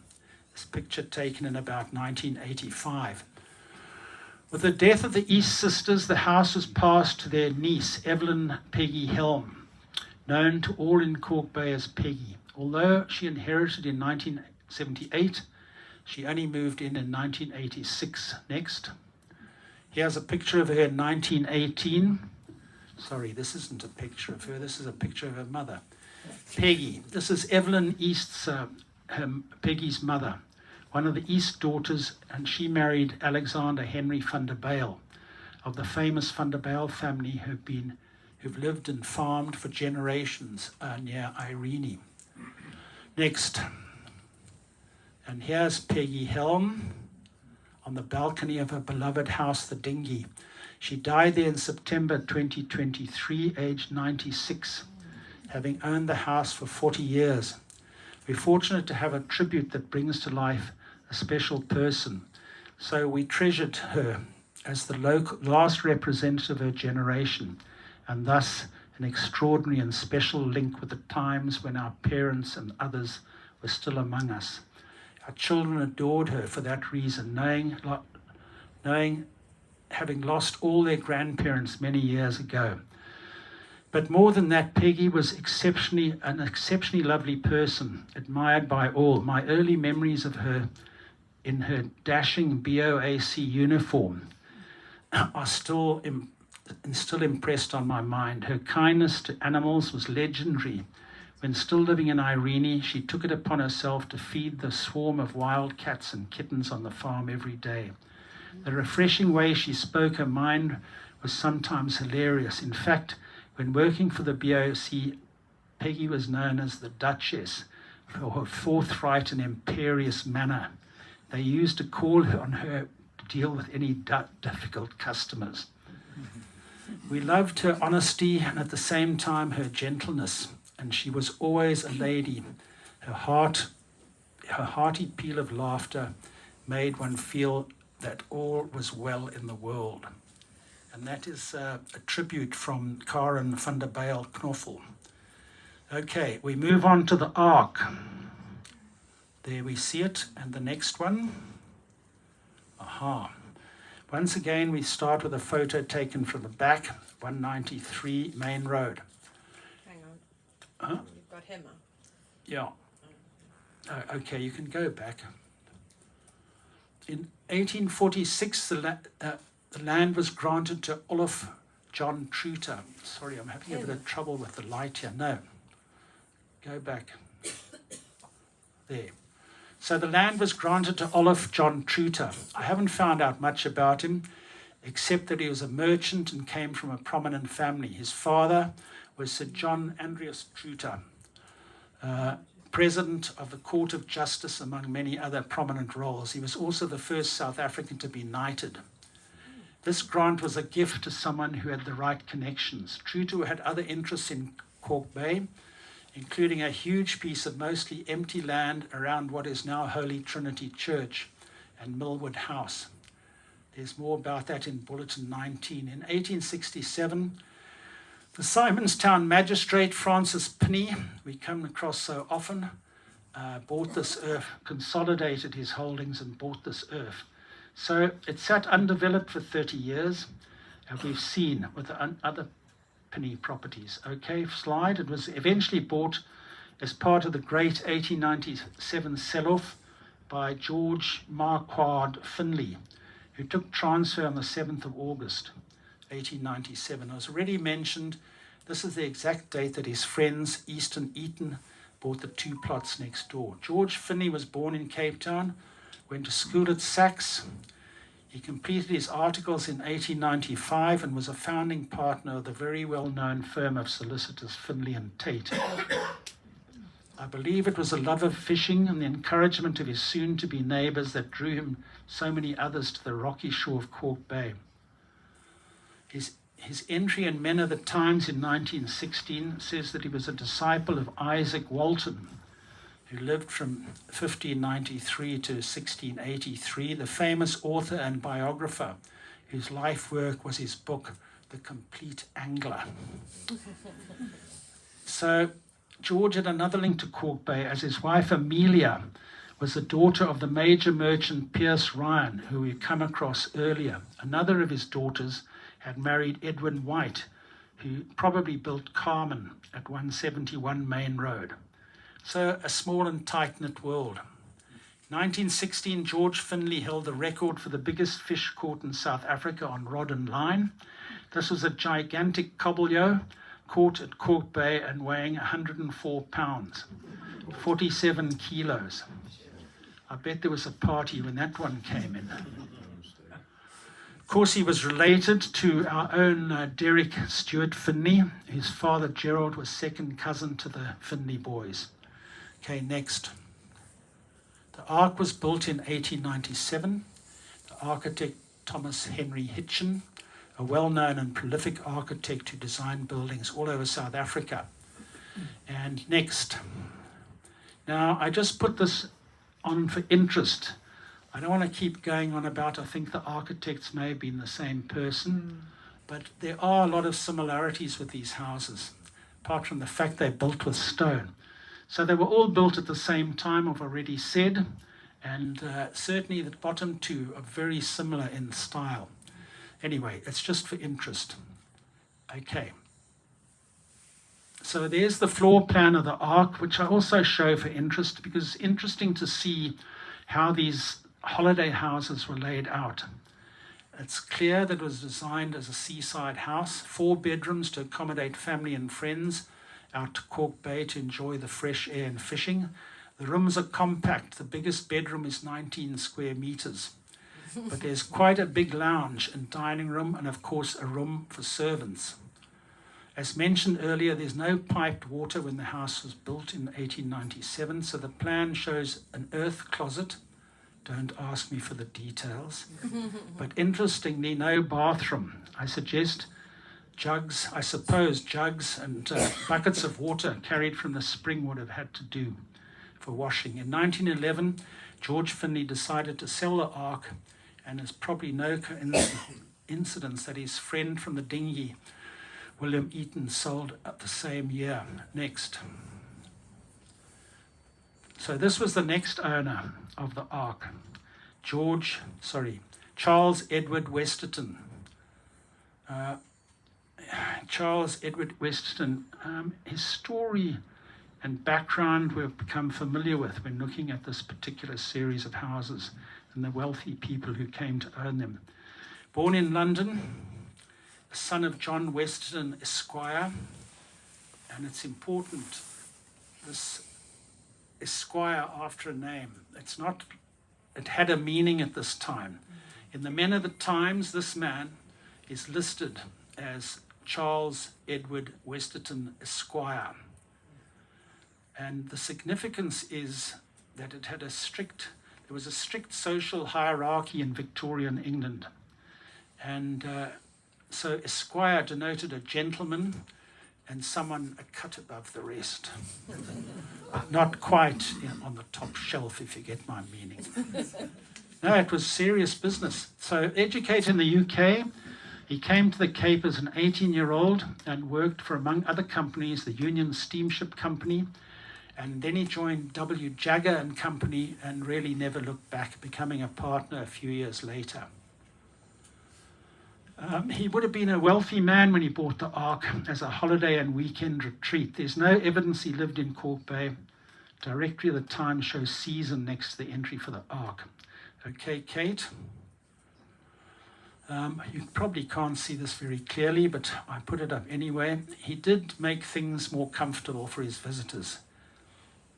This picture taken in about 1985. With the death of the East sisters, the house was passed to their niece, Evelyn Peggy Helm, known to all in Kalk Bay as Peggy. Although she inherited in 1978, she only moved in 1986. Next. Here's a picture of her in 1918. Sorry, this isn't a picture of her. This is a picture of her mother, Peggy. This is Evelyn East's, Peggy's mother, one of the East daughters, and she married Alexander Henry van der Bijl of the famous van der Bijl family who've lived and farmed for generations near Irene. Next. And here's Peggy Helm on the balcony of her beloved house, the Dinghy. She died there in September 2023, aged 96, having owned the house for 40 years. We're fortunate to have a tribute that brings to life a special person. So we treasured her as the last representative of her generation, and thus an extraordinary and special link with the times when our parents and others were still among us. Our children adored her for that reason, having lost all their grandparents many years ago. But more than that, Peggy was an exceptionally lovely person, admired by all. My early memories of her in her dashing BOAC uniform are still impressed on my mind. Her kindness to animals was legendary. When still living in Irene, she took it upon herself to feed the swarm of wild cats and kittens on the farm every day. The refreshing way she spoke her mind was sometimes hilarious. In fact, when working for the BOC, Peggy was known as the Duchess for her forthright and imperious manner. They used to call on her to deal with any difficult customers. We loved her honesty and at the same time her gentleness. And she was always a lady. Her hearty peal of laughter made one feel that all was well in the world. And that is a tribute from Karen van der Bijl Knoffel. Okay, we move on to the Ark. There we see it, and the next one. Aha. Once again, we start with a photo taken from the back, 193 Main Road. Huh? You've got him. Yeah. Okay, you can go back. In 1846, the land was granted to Olaf John Truter. Sorry, I'm having a bit of trouble with the light here. No. Go back. There. So the land was granted to Olaf John Truter. I haven't found out much about him, except that he was a merchant and came from a prominent family. His father was Sir John Andreas Truter, President of the Court of Justice, among many other prominent roles. He was also the first South African to be knighted. This grant was a gift to someone who had the right connections. Truter had other interests in Kalk Bay, including a huge piece of mostly empty land around what is now Holy Trinity Church and Millwood House. There's more about that in Bulletin 19. In 1867, the Simonstown magistrate, Francis Pinney, we come across so often, bought this earth, consolidated his holdings and bought this earth. So it sat undeveloped for 30 years, and we've seen with the other Pinney properties. Okay, slide. It was eventually bought as part of the great 1897 sell-off by George Marquard Finlay, who took transfer on the 7th of August, 1897. It was already mentioned, this is the exact date that his friends, Easton Eaton, bought the 2 plots next door. George Finlay was born in Cape Town, went to school at Saxe. He completed his articles in 1895 and was a founding partner of the very well-known firm of solicitors Finlay and Tate. I believe it was a love of fishing and the encouragement of his soon-to-be neighbours that drew him so many others to the rocky shore of Kalk Bay. His entry in Men of the Times in 1916 says that he was a disciple of Isaac Walton, who lived from 1593 to 1683, the famous author and biographer whose life work was his book, The Complete Angler. So George had another link to Kalk Bay, as his wife Amelia was the daughter of the major merchant Pierce Ryan, who we come across earlier. Another of his daughters had married Edwin White, who probably built Carmen at 171 Main Road. So a small and tight-knit world. In 1916, George Finlay held the record for the biggest fish caught in South Africa on rod and line. This was a gigantic cobbleo caught at Kalk Bay and weighing 104 pounds, 47 kilos. I bet there was a party when that one came in. Of course, he was related to our own Derek Stewart Finlay, whose father Gerald was second cousin to the Finlay boys. Okay, next. The Ark was built in 1897. The architect Thomas Henry Hitchin, a well-known and prolific architect who designed buildings all over South Africa. And next. Now, I just put this on for interest. I don't want to keep going on about, I think the architects may have been the same person, but there are a lot of similarities with these houses, apart from the fact they're built with stone. So they were all built at the same time, I've already said, and certainly the bottom two are very similar in style. Anyway, it's just for interest. Okay. So there's the floor plan of the Ark, which I also show for interest, because it's interesting to see how these holiday houses were laid out. It's clear that it was designed as a seaside house, 4 bedrooms to accommodate family and friends out to Kalk Bay to enjoy the fresh air and fishing. The rooms are compact. The biggest bedroom is 19 square meters. But there's quite a big lounge and dining room and, of course, a room for servants. As mentioned earlier, there's no piped water when the house was built in 1897, so the plan shows an earth closet. Don't ask me for the details. But interestingly, no bathroom. I suggest jugs and buckets of water carried from the spring would have had to do for washing. In 1911, George Finlay decided to sell the Ark, and it's probably no coincidence that his friend from the dinghy, William Eaton, sold at the same year. Next. So this was the next owner of the Ark, Charles Edward Westerton. Charles Edward Westerton, his story and background we've become familiar with when looking at this particular series of houses and the wealthy people who came to own them. Born in London the son of John Westerton, Esquire. And it's important, this Esquire after a name. It had a meaning at this time. In the Men of the Times, this man is listed as Charles Edward Westerton, Esquire. And the significance is that there was a strict social hierarchy in Victorian England. And so Esquire denoted a gentleman and someone a cut above the rest. Not quite on the top shelf, if you get my meaning. No, it was serious business. So educated in the UK, he came to the Cape as an 18-year-old and worked for, among other companies, the Union Steamship Company. And then he joined W. Jagger and Company and really never looked back, becoming a partner a few years later. He would have been a wealthy man when he bought the Ark as a holiday and weekend retreat. There's no evidence he lived in Kalk Bay. Directory of the Times shows season next to the entry for the Ark. Okay, Kate. You probably can't see this very clearly, but I put it up anyway. He did make things more comfortable for his visitors.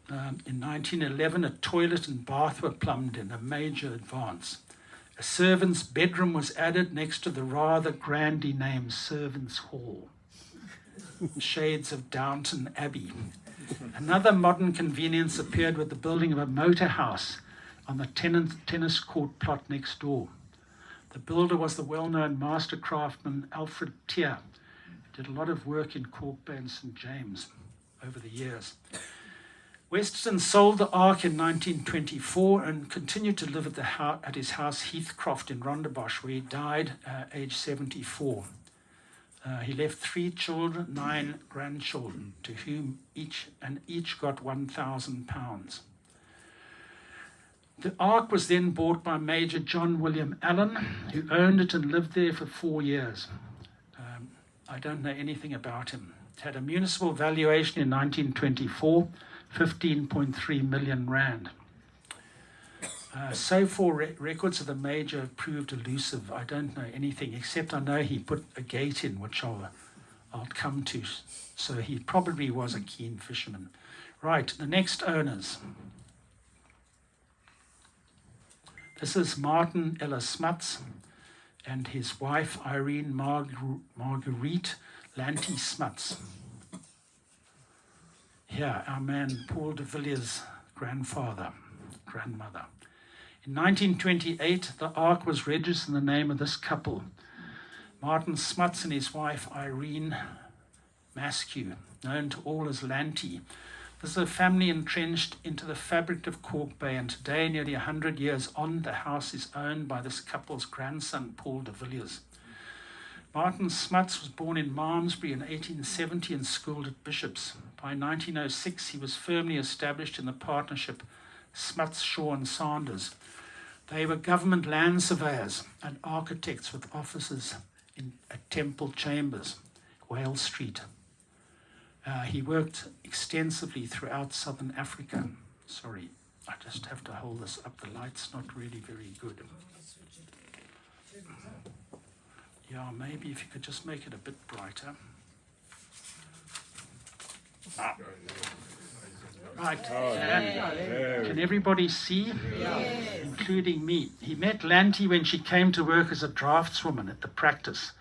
In 1911, a toilet and bath were plumbed in, a major advance. A servant's bedroom was added next to the rather grandly named Servants' Hall. Shades of Downton Abbey. Another modern convenience appeared with the building of a motor house on the tennis court plot next door. The builder was the well-known master craftsman Alfred Tier, who did a lot of work in Kalk Bay and St. James over the years. Westerton sold the Ark in 1924 and continued to live at his house Heathcroft in Rondebosch, where he died age 74. He left 3 children, 9 grandchildren, to whom each got £1,000. The Ark was then bought by Major John William Allen, who owned it and lived there for 4 years. I don't know anything about him. It had a municipal valuation in 1924, 15.3 million rand. So far, records of the major have proved elusive. I don't know anything, except I know he put a gate in, which I'll come to. So he probably was a keen fisherman. Right, the next owners. This is Martin Ella Smuts and his wife Irene Marguerite Lanty Smuts. Here, our man Paul de Villiers' grandmother. In 1928, the Ark was registered in the name of this couple, Martin Smuts and his wife Irene Maskew, known to all as Lanty. This is a family entrenched into the fabric of Kalk Bay, and today, nearly 100 years on, the house is owned by this couple's grandson, Paul de Villiers. Martin Smuts was born in Malmesbury in 1870 and schooled at Bishop's. By 1906, he was firmly established in the partnership Smuts, Shaw and Sanders. They were government land surveyors and architects with offices at Temple Chambers, Wales Street. He worked extensively throughout southern Africa. Sorry, I just have to hold this up. The light's not really very good. Yeah, maybe if you could just make it a bit brighter. Right. Can everybody see? Yes. Including me. He met Lanty when she came to work as a draftswoman at the practice.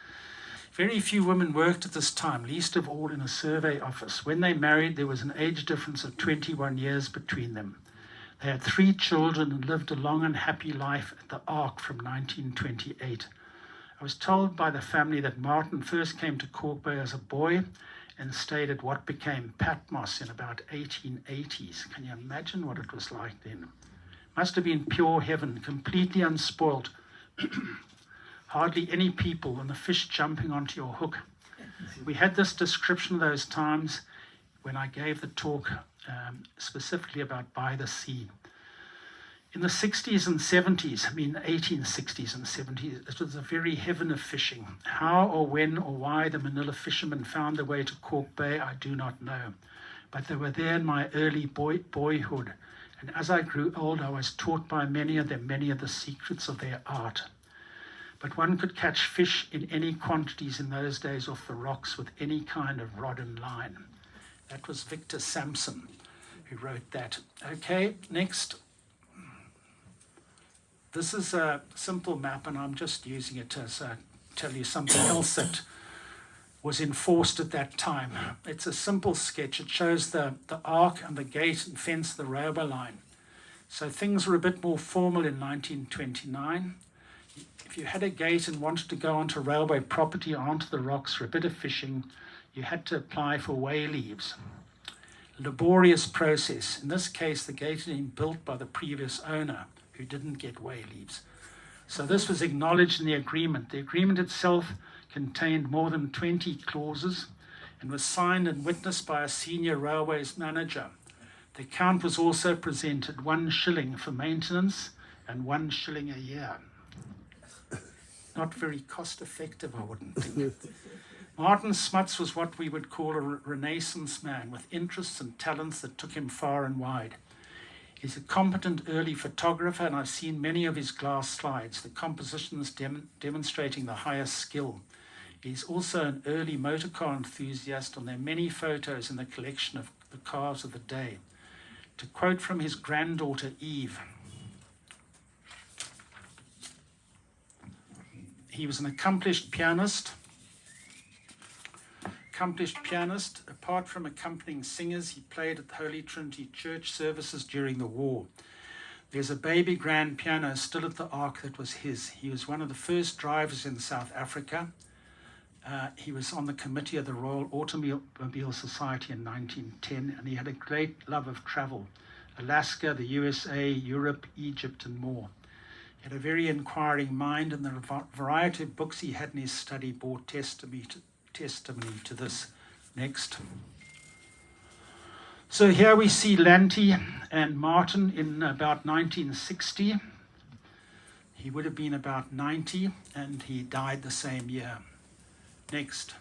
Very few women worked at this time, least of all in a survey office. When they married, there was an age difference of 21 years between them. They had 3 children and lived a long and happy life at the Ark from 1928. I was told by the family that Martin first came to Kalk Bay as a boy and stayed at what became Patmos in about 1880s. Can you imagine what it was like then? Must have been pure heaven, completely unspoilt. Hardly any people and the fish jumping onto your hook. We had this description of those times when I gave the talk specifically about by the sea. In the 60s and 70s, 1860s and 70s, it was a very heaven of fishing. How or when or why the Manila fishermen found their way to Kalk Bay, I do not know. But they were there in my early boyhood. And as I grew old, I was taught by many of them many of the secrets of their art. but one could catch fish in any quantities in those days off the rocks with any kind of rod and line. That was Victor Sampson who wrote that. Okay, next. This is a simple map, and I'm just using it to tell you something else that was enforced at that time. It's a simple sketch. It shows the arc and the gate and fence, the railway line. So things were a bit more formal in 1929. If you had a gate and wanted to go onto railway property or onto the rocks for a bit of fishing, you had to apply for way leaves. Laborious process. In this case, the gate had been built by the previous owner, who didn't get way leaves. So this was acknowledged in the agreement. The agreement itself contained more than 20 clauses and was signed and witnessed by a senior railways manager. The account was also presented 1 shilling for maintenance and 1 shilling a year. Not very cost effective, I wouldn't think. Martin Smuts was what we would call a Renaissance man with interests and talents that took him far and wide. He's a competent early photographer, and I've seen many of his glass slides, the compositions demonstrating the highest skill. He's also an early motorcar enthusiast, and there are many photos in the collection of the cars of the day. To quote from his granddaughter Eve, he was an accomplished pianist. Apart from accompanying singers, he played at the Holy Trinity Church services during the war. There's a baby grand piano still at the Ark that was his. He was one of the first drivers in South Africa. He was on the committee of the Royal Automobile Society in 1910, and he had a great love of travel. Alaska, the USA, Europe, Egypt, and more. He had a very inquiring mind, and the variety of books he had in his study bore testimony to this. Next. So here we see Lanty and Martin in about 1960. He would have been about 90, and he died the same year. Next.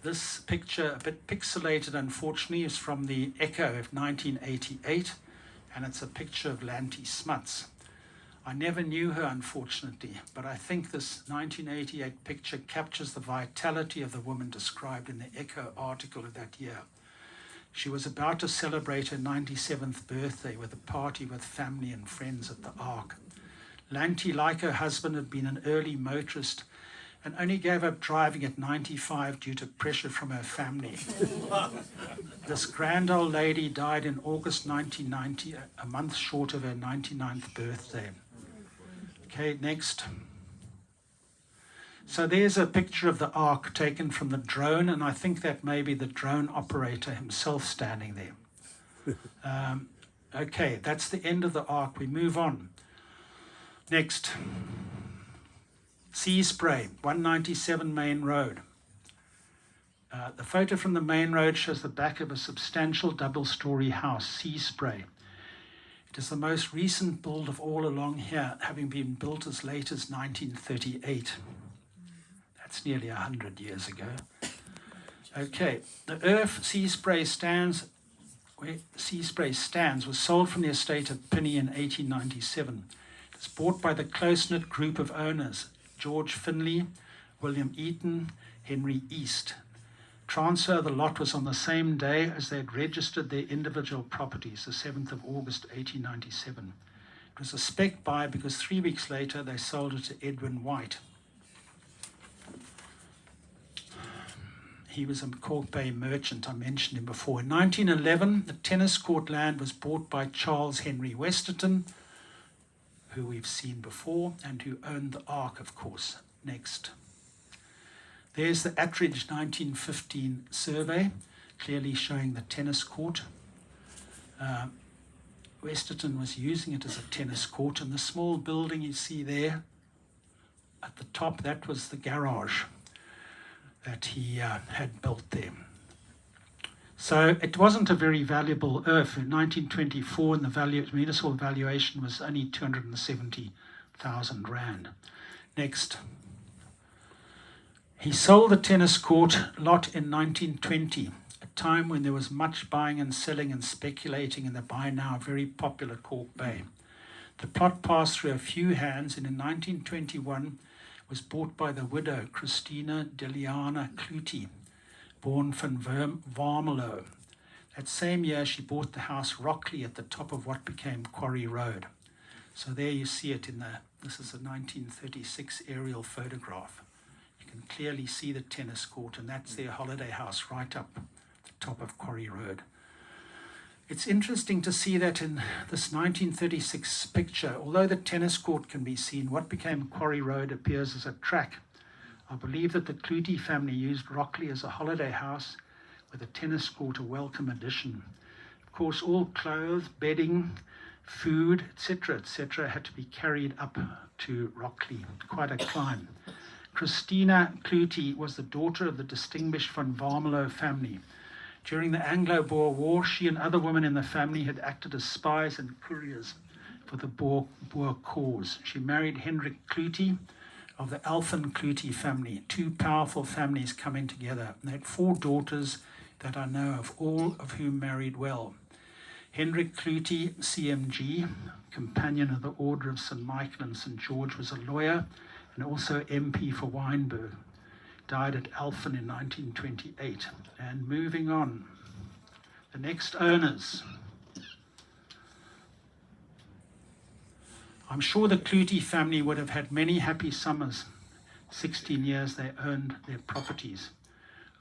This picture, a bit pixelated unfortunately, is from the Echo of 1988, and it's a picture of Lanty Smuts. I never knew her, unfortunately, but I think this 1988 picture captures the vitality of the woman described in the Echo article of that year. She was about to celebrate her 97th birthday with a party with family and friends at the Ark. Lanty, like her husband, had been an early motorist and only gave up driving at 95 due to pressure from her family. This grand old lady died in August 1990, a month short of her 99th birthday. Okay, next. So there's a picture of the Ark taken from the drone, and I think that may be the drone operator himself standing there. Okay, that's the end of the Ark. We move on. Next. Sea Spray, 197 Main Road. The photo from the main road shows the back of a substantial double-story house, Sea Spray. It is the most recent build of all along here, having been built as late as 1938. That's nearly 100 years ago. Okay, the earth Sea Spray stands, where Sea Spray stands, was sold from the estate of Pinney in 1897. It was bought by the close-knit group of owners, George Finley, William Eaton, Henry East. Transfer of the lot was on the same day as they had registered their individual properties, the 7th of August 1897. It was a spec buy because 3 weeks later they sold it to Edwin White. He was a Kalk Bay merchant, I mentioned him before. In 1911, the tennis court land was bought by Charles Henry Westerton, who we've seen before, and who owned the Ark, of course. Next. There's the Attridge 1915 survey, clearly showing the tennis court. Westerton was using it as a tennis court, and the small building you see there at the top, that was the garage that he had built there. So it wasn't a very valuable earth. In 1924, and the municipal valuation was only 270,000 rand. Next. He sold the tennis court lot in 1920, a time when there was much buying and selling and speculating in the by now very popular Kalk Bay. The plot passed through a few hands, and in 1921, was bought by the widow Christina Deliana Clutie, born van Warmelo. That same year, she bought the house Rockley at the top of what became Quarry Road. So there you see it this is a 1936 aerial photograph. You can clearly see the tennis court, and that's their holiday house right up the top of Quarry Road. It's interesting to see that in this 1936 picture, although the tennis court can be seen, what became Quarry Road appears as a track. I believe that the Clutie family used Rockley as a holiday house with a tennis court a welcome addition. Of course, all clothes, bedding, food, etc., had to be carried up to Rockley. Quite a climb. Christina Clutie was the daughter of the distinguished van Warmelo family. During the Anglo-Boer War, she and other women in the family had acted as spies and couriers for the Boer cause. She married Hendrik Clutie of the Alphen Clutie family, two powerful families coming together. They had 4 daughters that I know of, all of whom married well. Hendrik Clutie, CMG, companion of the Order of St. Michael and St. George, was a lawyer and also MP for Wynberg. Died at Alphen in 1928. And moving on, the next owners. I'm sure the Clutie family would have had many happy summers. 16 years they owned their properties.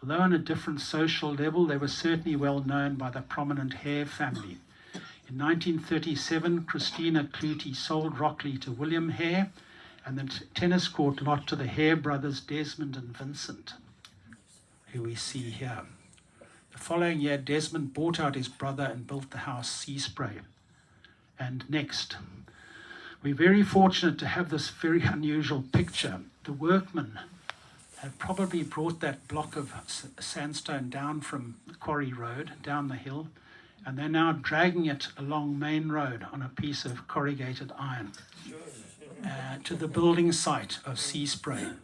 Although on a different social level, they were certainly well known by the prominent Hare family. In 1937, Christina Clutie sold Rockley to William Hare, and the tennis court lot to the Hare brothers Desmond and Vincent, who we see here. The following year, Desmond bought out his brother and built the house Seaspray. And next, we're very fortunate to have this very unusual picture. The workmen had probably brought that block of sandstone down from Quarry Road, down the hill, and they're now dragging it along Main Road on a piece of corrugated iron to the building site of Seaspray.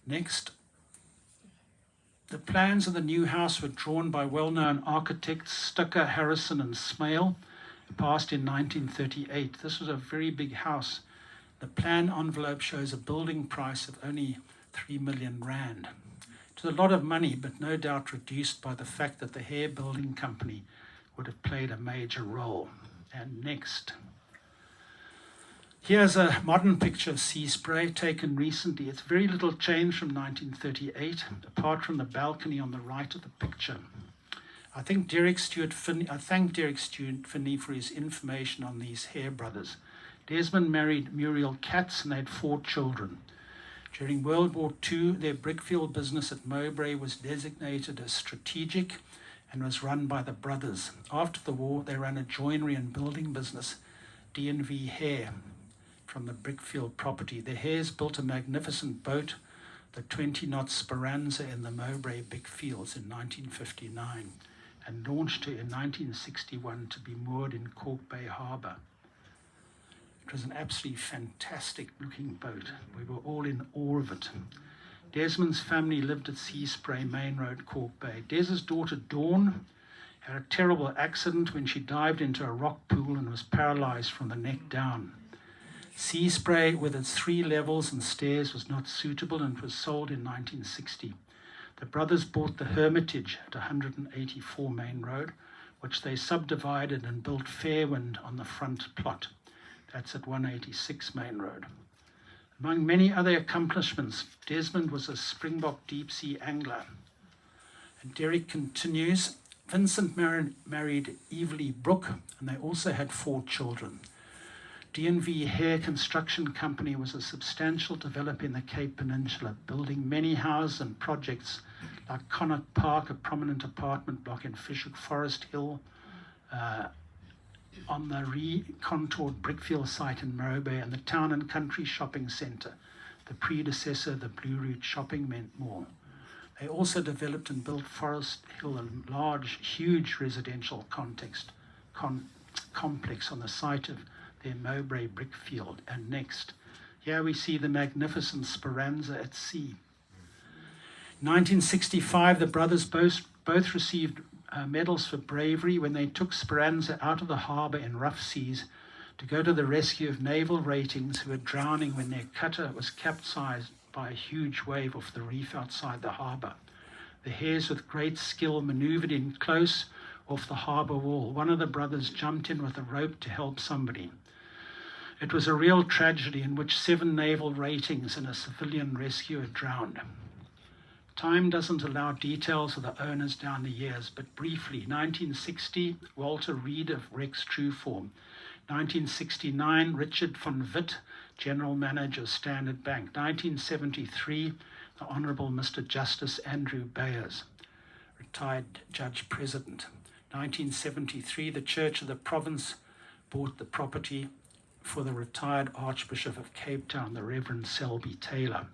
Next, the plans of the new house were drawn by well-known architects Stucker, Harrison and Smale, passed in 1938. This was a very big house. The plan envelope shows a building price of only 3 million rand. It was a lot of money, but no doubt reduced by the fact that the Hare Building Company would have played a major role. And next. Here's a modern picture of Seaspray taken recently. It's very little change from 1938, apart from the balcony on the right of the picture. I thank Derek Stewart Finney for his information on these Hare brothers. Desmond married Muriel Katz and they had 4 children. During World War II, their brickfield business at Mowbray was designated as strategic and was run by the brothers. After the war, they ran a joinery and building business, D&V Hare, from the brickfield property. The Hares built a magnificent boat, the 20-knot Speranza, in the Mowbray brickfields in 1959 and launched her in 1961 to be moored in Kalk Bay Harbour. It was an absolutely fantastic looking boat. We were all in awe of it. Desmond's family lived at Seaspray, Main Road, Kalk Bay. Des's daughter Dawn had a terrible accident when she dived into a rock pool and was paralyzed from the neck down. Seaspray, with its 3 levels and stairs, was not suitable and was sold in 1960. The brothers bought the Hermitage at 184 Main Road, which they subdivided and built Fairwind on the front plot. That's at 186 Main Road. Among many other accomplishments, Desmond was a Springbok deep-sea angler. And Derek continues, Vincent married Evelyn Brooke, and they also had 4 children. D&V Hare Construction Company was a substantial developer in the Cape Peninsula, building many houses and projects like Connaught Park, a prominent apartment block in Fishook Forest Hill, on the recontoured brickfield site in Mowbray, and the Town and Country Shopping Centre, the predecessor of the Blue Route Shopping Mall. They also developed and built Forest Hill, a large, huge residential complex on the site of their Mowbray brickfield. And next, here we see the magnificent Speranza at sea. In 1965, the brothers both received medals for bravery when they took Speranza out of the harbour in rough seas to go to the rescue of naval ratings who were drowning when their cutter was capsized by a huge wave off the reef outside the harbour. The Hares, with great skill, manoeuvred in close off the harbour wall. One of the brothers jumped in with a rope to help somebody. It was a real tragedy in which 7 naval ratings and a civilian rescuer drowned. Time doesn't allow details of the owners down the years, but briefly, 1960, Walter Reed of Rex Trueform. 1969, Richard von Witt, General Manager of Standard Bank. 1973, the Honourable Mr. Justice Andrew Bayers, retired Judge President. 1973, the Church of the Province bought the property for the retired Archbishop of Cape Town, the Reverend Selby Taylor.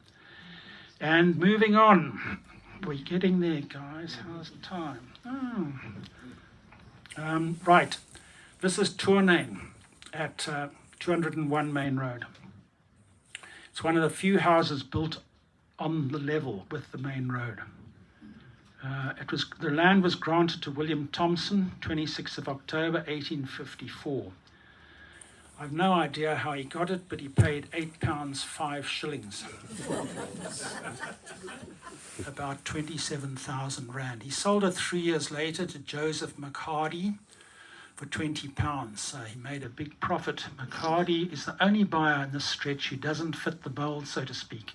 And moving on, we're getting there, guys. How's the time? Right, this is Tournane at 201 Main Road. It's one of the few houses built on the level with the main road. The land was granted to William Thompson, 26th of October, 1854. I've no idea how he got it, but he paid £8, 5 shillings. About 27,000 rand. He sold it 3 years later to Joseph McHardy for £20. So he made a big profit. McHardy is the only buyer in this stretch who doesn't fit the mold, so to speak.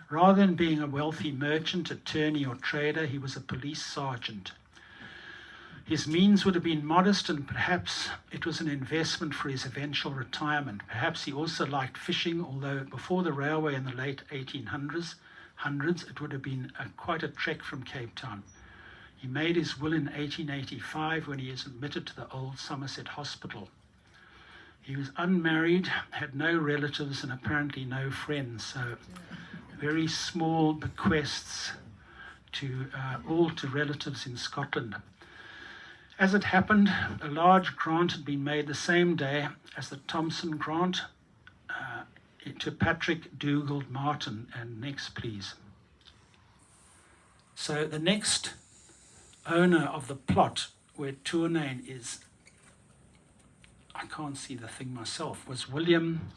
Rather than being a wealthy merchant, attorney, or trader, he was a police sergeant. His means would have been modest, and perhaps it was an investment for his eventual retirement. Perhaps he also liked fishing, although before the railway in the late 1800s, it would have been quite a trek from Cape Town. He made his will in 1885 when he is admitted to the old Somerset Hospital. He was unmarried, had no relatives, and apparently no friends, so very small bequests to all to relatives in Scotland. As it happened, a large grant had been made the same day as the Thompson grant to Patrick Dugald Martin. And next, please. So the next owner of the plot where Tournane is, I can't see the thing myself, was William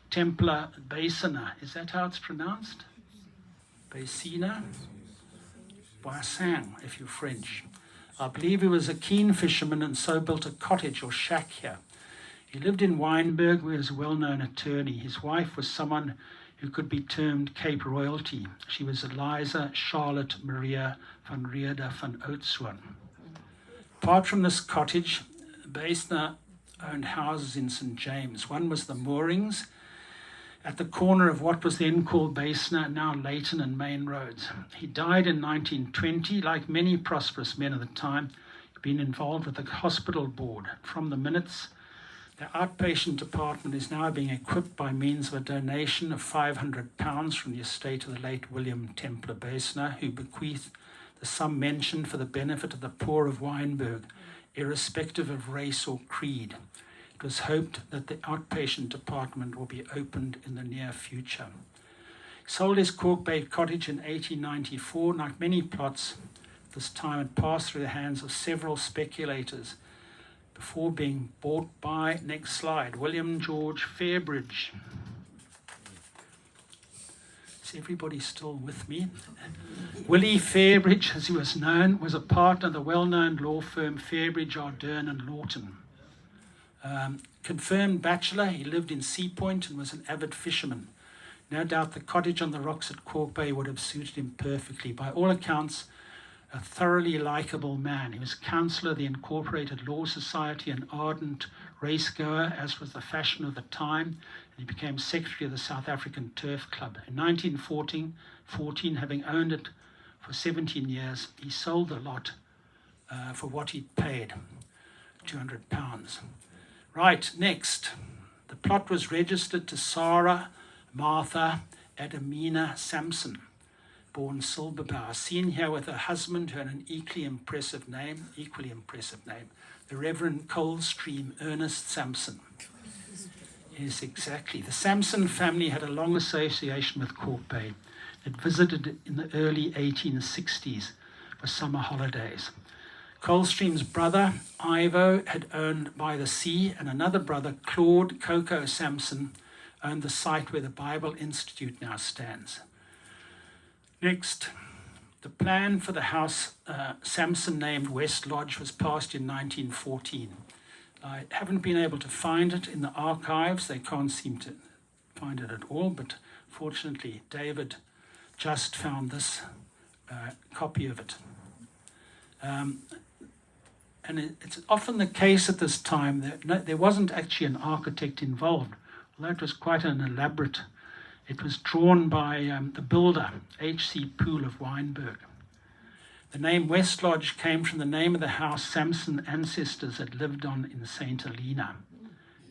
Templar Basina. Is that how it's pronounced? Basina? Boissang, if you're French. I believe he was a keen fisherman and so built a cottage or shack here. He lived in Wynberg, where he was a well-known attorney. His wife was someone who could be termed Cape royalty. She was Eliza Charlotte Maria van Rieder van Oudtshoorn. Apart from this cottage, Basina owned houses in St. James. One was the Moorings, at the corner of what was then called Basina, now Leighton and Main Roads. He died in 1920. Like many prosperous men of the time, he'd been involved with the hospital board. From the minutes, the outpatient department is now being equipped by means of a donation of £500 from the estate of the late William Templar Basina, who bequeathed the sum mentioned for the benefit of the poor of Wynberg, irrespective of race or creed. It was hoped that the outpatient department will be opened in the near future. He sold his Cork Bay cottage in 1894. Like many plots, this time it passed through the hands of several speculators before being bought by, next slide, William George Fairbridge. Is everybody still with me? Willie Fairbridge, as he was known, was a partner of the well-known law firm Fairbridge, Ardern and Lawton. Confirmed bachelor, he lived in Sea Point and was an avid fisherman. No doubt the cottage on the rocks at Cork Bay would have suited him perfectly. By all accounts, a thoroughly likeable man. He was councillor of the Incorporated Law Society, an ardent racegoer, as was the fashion of the time, and he became secretary of the South African Turf Club. In 1914, having owned it for 17 years, he sold the lot for what he'd paid, £200. Right, next. The plot was registered to Sarah Martha Adamina Sampson, born Silberbauer, seen here with her husband who had an equally impressive name, the Reverend Coldstream Ernest Sampson. Yes, exactly. The Sampson family had a long association with Cork Bay. It visited in the early 1860s for summer holidays. Coldstream's brother, Ivo, had owned By the Sea, and another brother, Claude Coco Sampson, owned the site where the Bible Institute now stands. Next, the plan for the house Sampson named West Lodge was passed in 1914. I haven't been able to find it in the archives. They can't seem to find it at all, but fortunately, David just found this copy of it. And it's often the case at this time that there wasn't actually an architect involved, although it was quite an elaborate. It was drawn by the builder, H.C. Poole of Wynberg. The name West Lodge came from the name of the house Sampson ancestors had lived on in St. Helena.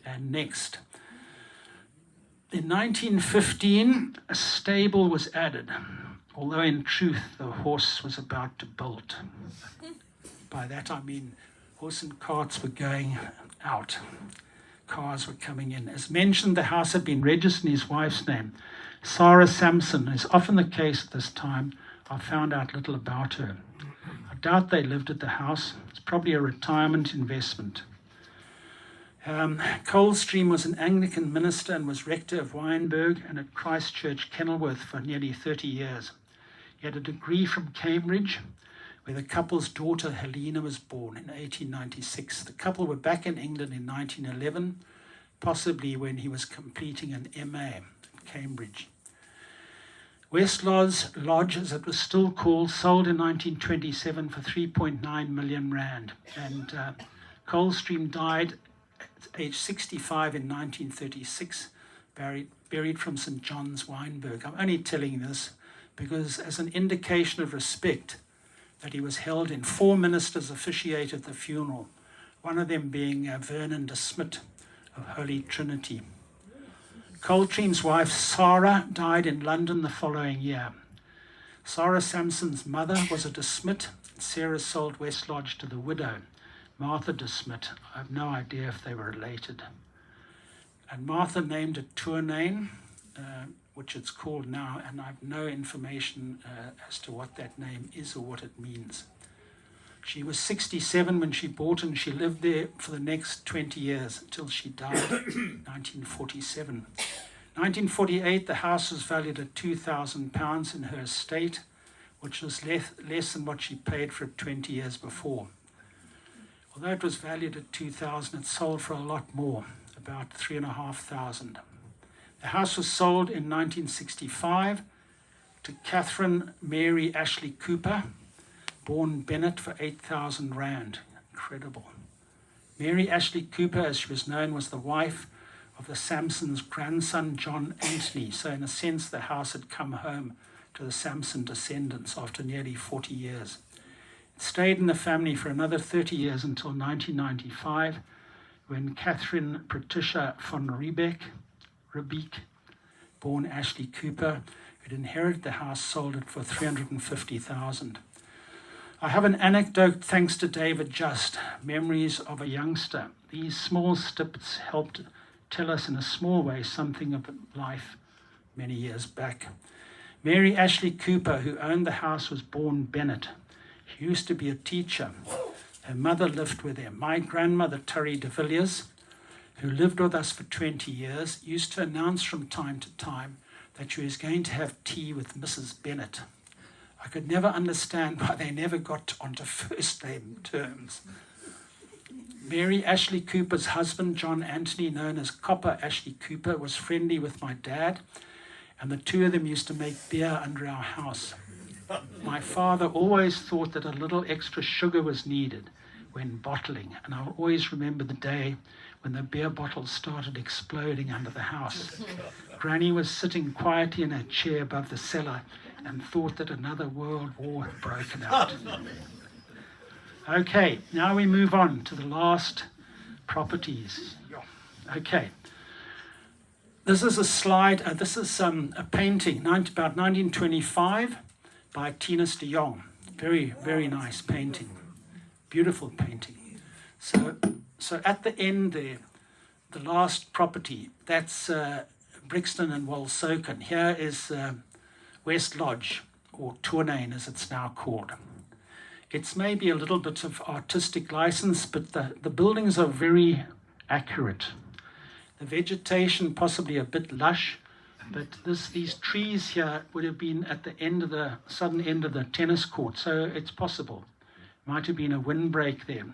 And next, in 1915, a stable was added, although in truth the horse was about to bolt. By that I mean horse and carts were going out. Cars were coming in. As mentioned, the house had been registered in his wife's name, Sarah Sampson. As often the case at this time, I found out little about her. I doubt they lived at the house. It's probably a retirement investment. Coldstream was an Anglican minister and was rector of Wynberg and at Christ Church, Kenilworth for nearly 30 years. He had a degree from Cambridge, where the couple's daughter Helena was born in 1896. The couple were back in England in 1911, possibly when he was completing an MA at Cambridge. West Lodge, as it was still called, sold in 1927 for 3.9 million rand. And Coldstream died at age 65 in 1936, buried from St. John's, Wynberg. I'm only telling this because as an indication of respect that he was held in. 4 ministers officiated the funeral, one of them being Vernon de Smit of Holy Trinity. Coldstream's wife, Sarah, died in London the following year. Sarah Sampson's mother was a de Smit, and Sarah sold West Lodge to the widow, Martha de Smit. I have no idea if they were related. And Martha named it Tournane, which it's called now, and I have no information as to what that name is or what it means. She was 67 when she bought it, and she lived there for the next 20 years until she died in 1947. 1948, the house was valued at £2,000 in her estate, which was less than what she paid for it 20 years before. Although it was valued at £2,000, it sold for a lot more, about £3,500. The house was sold in 1965 to Catherine Mary Ashley Cooper, born Bennett, for 8,000 rand. Incredible. Mary Ashley Cooper, as she was known, was the wife of the Sampsons' grandson, John Anthony. So in a sense, the house had come home to the Sampson descendants after nearly 40 years. It stayed in the family for another 30 years until 1995, when Catherine Patricia von Riebeck, born Ashley Cooper, who'd inherited the house, sold it for 350,000. I have an anecdote thanks to David Just, Memories of a Youngster. These small snippets helped tell us in a small way something of life many years back. Mary Ashley Cooper, who owned the house, was born Bennett. She used to be a teacher. Her mother lived with them. My grandmother, Terry de Villiers, who lived with us for 20 years, used to announce from time to time that she was going to have tea with Mrs. Bennett. I could never understand why they never got onto first name terms. Mary Ashley Cooper's husband, John Anthony, known as Copper Ashley Cooper, was friendly with my dad, and the two of them used to make beer under our house. My father always thought that a little extra sugar was needed when bottling, and I'll always remember the day when the beer bottles started exploding under the house. Granny was sitting quietly in her chair above the cellar and thought that another world war had broken out. Okay, now we move on to the last properties. Okay, this is a slide, this is a painting, about 1925 by Tinus de Jong. Very, very nice painting, beautiful painting. So at the end there, the last property, that's Brixton and Walsoken. Here is West Lodge, or Tournane as it's now called. It's maybe a little bit of artistic license, but the buildings are very accurate. The vegetation possibly a bit lush, but these trees here would have been at the end of the southern end of the tennis court, so it's possible. Might have been a windbreak there.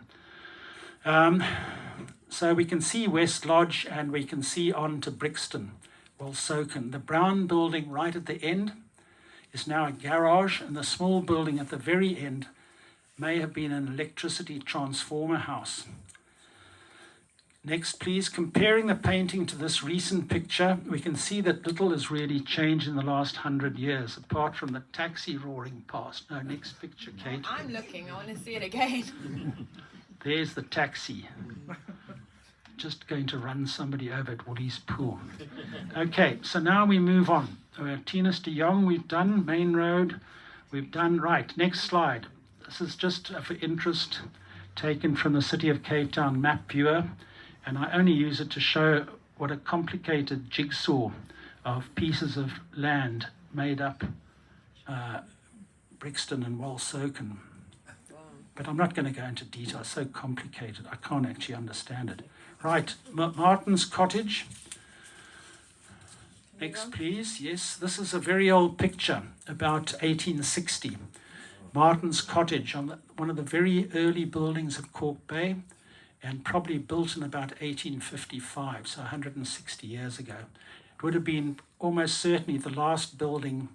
So we can see West Lodge and we can see on to Brixton, Walsoken. The brown building right at the end is now a garage, and the small building at the very end may have been an electricity transformer house. Next, please. Comparing the painting to this recent picture, we can see that little has really changed in the last 100 years, apart from the taxi roaring past. No, next picture, Kate. I'm looking. I want to see it again. There's the taxi. Just going to run somebody over at Woolies Pool. Okay, so now we move on. Tinus de Jong, we've done. Main Road, we've done. Right, next slide. This is just for interest, taken from the City of Cape Town map viewer, and I only use it to show what a complicated jigsaw of pieces of land made up Brixton and Walsoken. But I'm not going to go into detail. It's so complicated. I can't actually understand it. Right, Martin's Cottage. Next, please. Yes, this is a very old picture, about 1860. Martin's Cottage, on one of the very early buildings of Kalk Bay, and probably built in about 1855, so 160 years ago. It would have been almost certainly the last building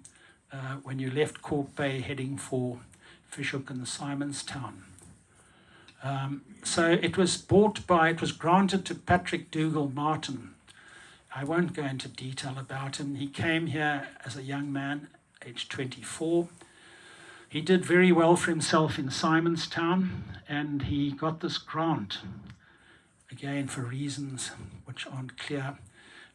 when you left Kalk Bay heading for Fishhook and Simonstown. So it was granted to Patrick Dougal Martin. I won't go into detail about him. He came here as a young man, aged 24. He did very well for himself in Simonstown, and he got this grant, again for reasons which aren't clear.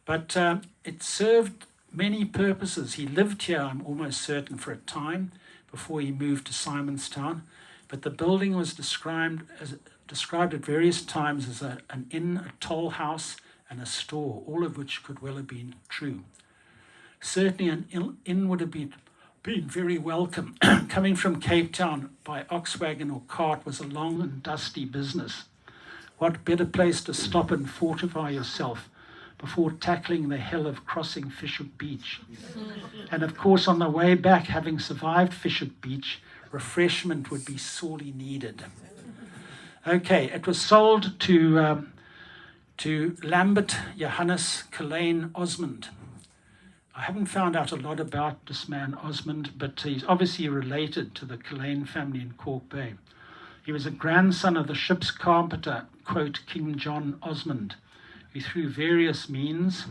But it served many purposes. He lived here, I'm almost certain, for a time before he moved to Simonstown. But the building was described at various times as an inn, a toll house, and a store, all of which could well have been true. Certainly an inn would have been very welcome. Coming from Cape Town by ox wagon or cart was a long and dusty business. What better place to stop and fortify yourself before tackling the hell of crossing Fishhook Beach? And of course, on the way back, having survived Fishhook Beach, refreshment would be sorely needed. Okay, it was sold to Lambert Johannes Kalane Osmond. I haven't found out a lot about this man Osmond, but he's obviously related to the Kalane family in Kalk Bay. He was a grandson of the ship's carpenter, quote, King John Osmond, who through various means,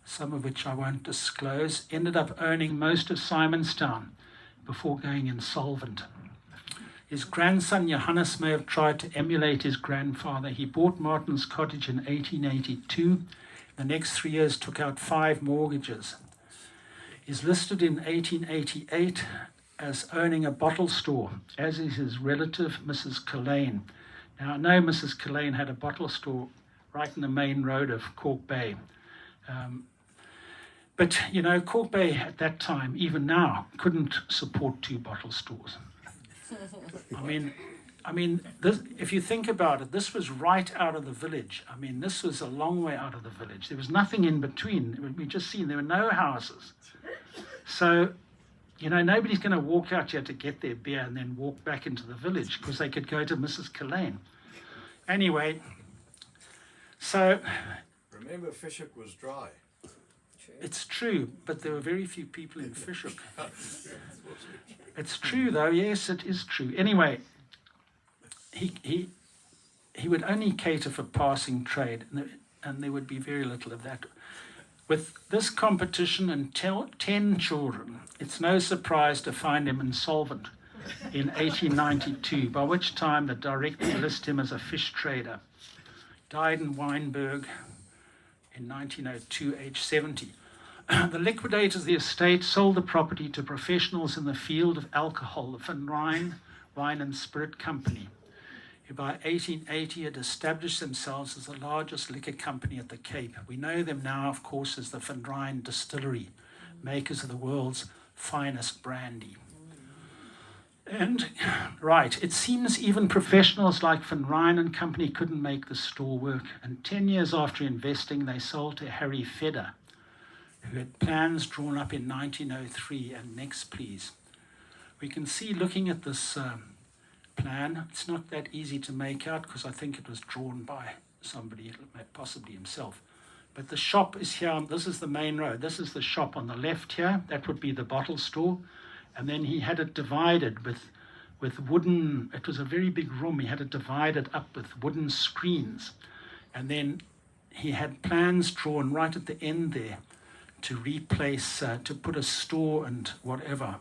some of which I won't disclose, ended up owning most of Simonstown before going insolvent. His grandson Johannes may have tried to emulate his grandfather. He bought Martin's Cottage in 1882. The next 3 years took out 5 mortgages. He's listed in 1888 as owning a bottle store, as is his relative, Mrs. Kalane. Now, I know Mrs. Kalane had a bottle store right in the main road of Kalk Bay. But, you know, Kalk Bay at that time, even now, couldn't support 2 bottle stores. I mean, this, if you think about it, this was right out of the village. I mean, this was a long way out of the village. There was nothing in between. We just seen there were no houses. So, you know, nobody's going to walk out here to get their beer and then walk back into the village because they could go to Mrs. Kalane. Anyway, so... Remember, Fishhook was dry. It's true, but there were very few people in Fishhook. It's true, though. Yes, it is true. Anyway, he would only cater for passing trade, and there would be very little of that. With this competition and 10 children, it's no surprise to find him insolvent in 1892, by which time the directors list him as a fish trader. Died in Wynberg in 1902, aged 70. The liquidators of the estate sold the property to professionals in the field of alcohol, the Van Ryn Wine and Spirit Company, who by 1880 had established themselves as the largest liquor company at the Cape. We know them now, of course, as the Van Ryn Distillery, makers of the world's finest brandy. And, right, it seems even professionals like Van Ryn and Company couldn't make the store work. And 10 years after investing, they sold to Harry Fedder, who had plans drawn up in 1903. And next, please. We can see, looking at this plan, it's not that easy to make out because I think it was drawn by somebody, possibly himself. But the shop is here. This is the main road. This is the shop on the left here. That would be the bottle store. And then he had it divided with wooden, it was a very big room. He had it divided up with wooden screens. And then he had plans drawn right at the end there to replace, to put a store and whatever,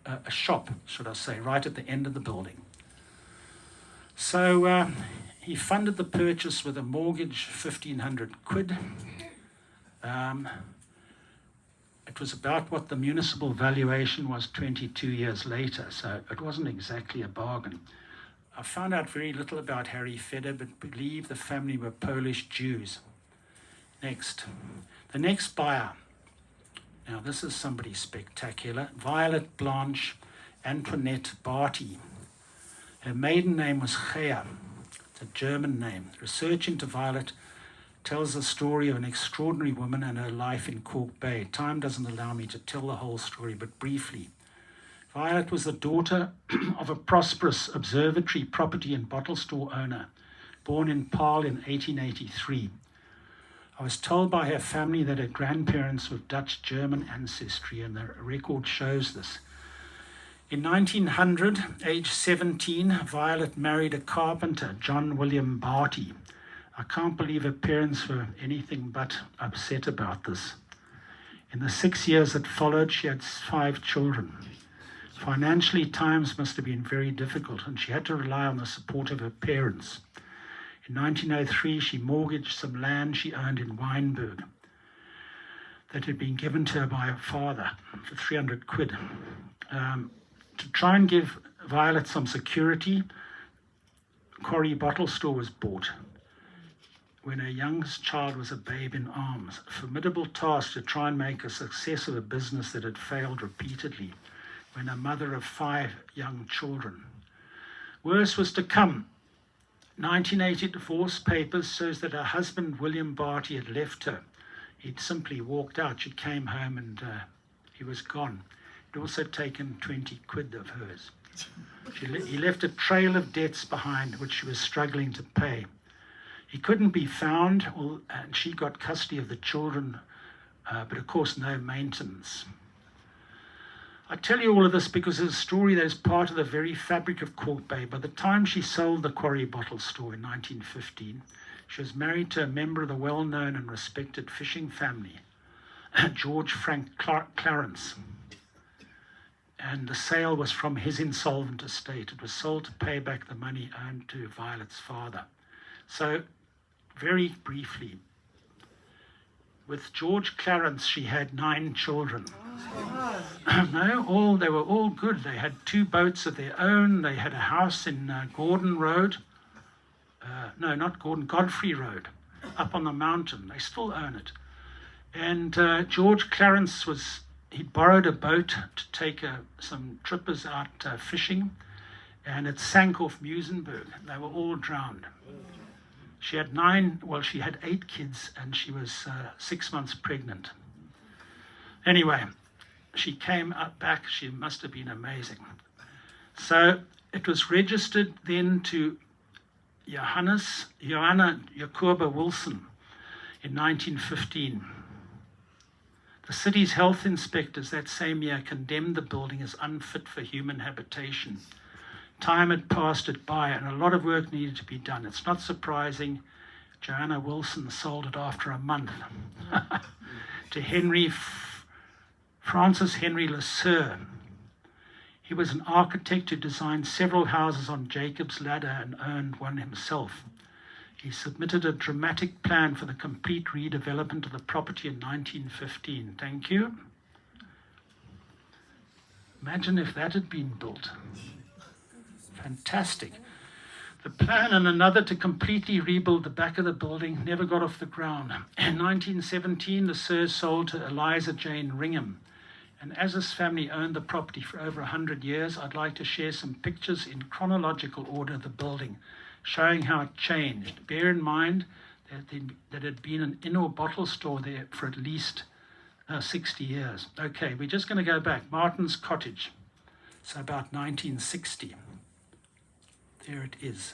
a shop, should I say, right at the end of the building. So he funded the purchase with a mortgage, 1,500 quid. It was about what the municipal valuation was 22 years later, so it wasn't exactly a bargain. I found out very little about Harry Fedder, but believe the family were Polish Jews. Next. The next buyer. Now this is somebody spectacular. Violet Blanche Antoinette Barty. Her maiden name was Gea. It's a German name. Research into Violet tells the story of an extraordinary woman and her life in Kalk Bay. Time doesn't allow me to tell the whole story, but briefly. Violet was the daughter of a prosperous observatory property and bottle store owner, born in Paarl in 1883. I was told by her family that her grandparents were Dutch-German ancestry, and the record shows this. In 1900, age 17, Violet married a carpenter, John William Barty. I can't believe her parents were anything but upset about this. In the 6 years that followed, she had 5 children. Financially, times must have been very difficult, and she had to rely on the support of her parents. In 1903, she mortgaged some land she owned in Wynberg that had been given to her by her father for 300 quid. To try and give Violet some security, Quarry Bottle Store was bought when her youngest child was a babe in arms. A formidable task to try and make a success of a business that had failed repeatedly when a mother of 5 young children. Worse was to come. 1980 divorce papers shows that her husband, William Barty, had left her. He'd simply walked out. She came home and he was gone. He'd also taken 20 quid of hers. He left a trail of debts behind which she was struggling to pay. He couldn't be found, and she got custody of the children, but of course no maintenance. I tell you all of this because it's a story that is part of the very fabric of Kalk Bay. By the time she sold the Quarry Bottle Store in 1915, she was married to a member of the well-known and respected fishing family, George Frank Clarence. And the sale was from his insolvent estate. It was sold to pay back the money owed to Violet's father. So, very briefly, with George Clarence, she had 9 children. No, they were all good. They had 2 boats of their own. They had a house in Gordon Road. No, not Gordon, Godfrey Road, up on the mountain. They still own it. And George Clarence he borrowed a boat to take some trippers out fishing, and it sank off Muizenberg. They were all drowned. She had 8 kids, and she was 6 months pregnant. Anyway, she came back. She must have been amazing. So it was registered then to Johanna Jacoba Wilson in 1915. The city's health inspectors that same year condemned the building as unfit for human habitation. Time had passed it by, and a lot of work needed to be done. It's not surprising Joanna Wilson sold it after a month to Francis Henry Lesueur. He was an architect who designed several houses on Jacob's Ladder and owned one himself. He submitted a dramatic plan for the complete redevelopment of the property in 1915. Thank you. Imagine if that had been built. Fantastic. The plan and another to completely rebuild the back of the building never got off the ground. In 1917, the Sir sold to Eliza Jane Ringham, And as this family owned the property for over 100 years, I'd like to share some pictures in chronological order of the building, showing how it changed. Bear in mind that it had been an inn or bottle store there for at least 60 years. Okay, we're just going to go back. Martin's Cottage. So about 1960. There it is.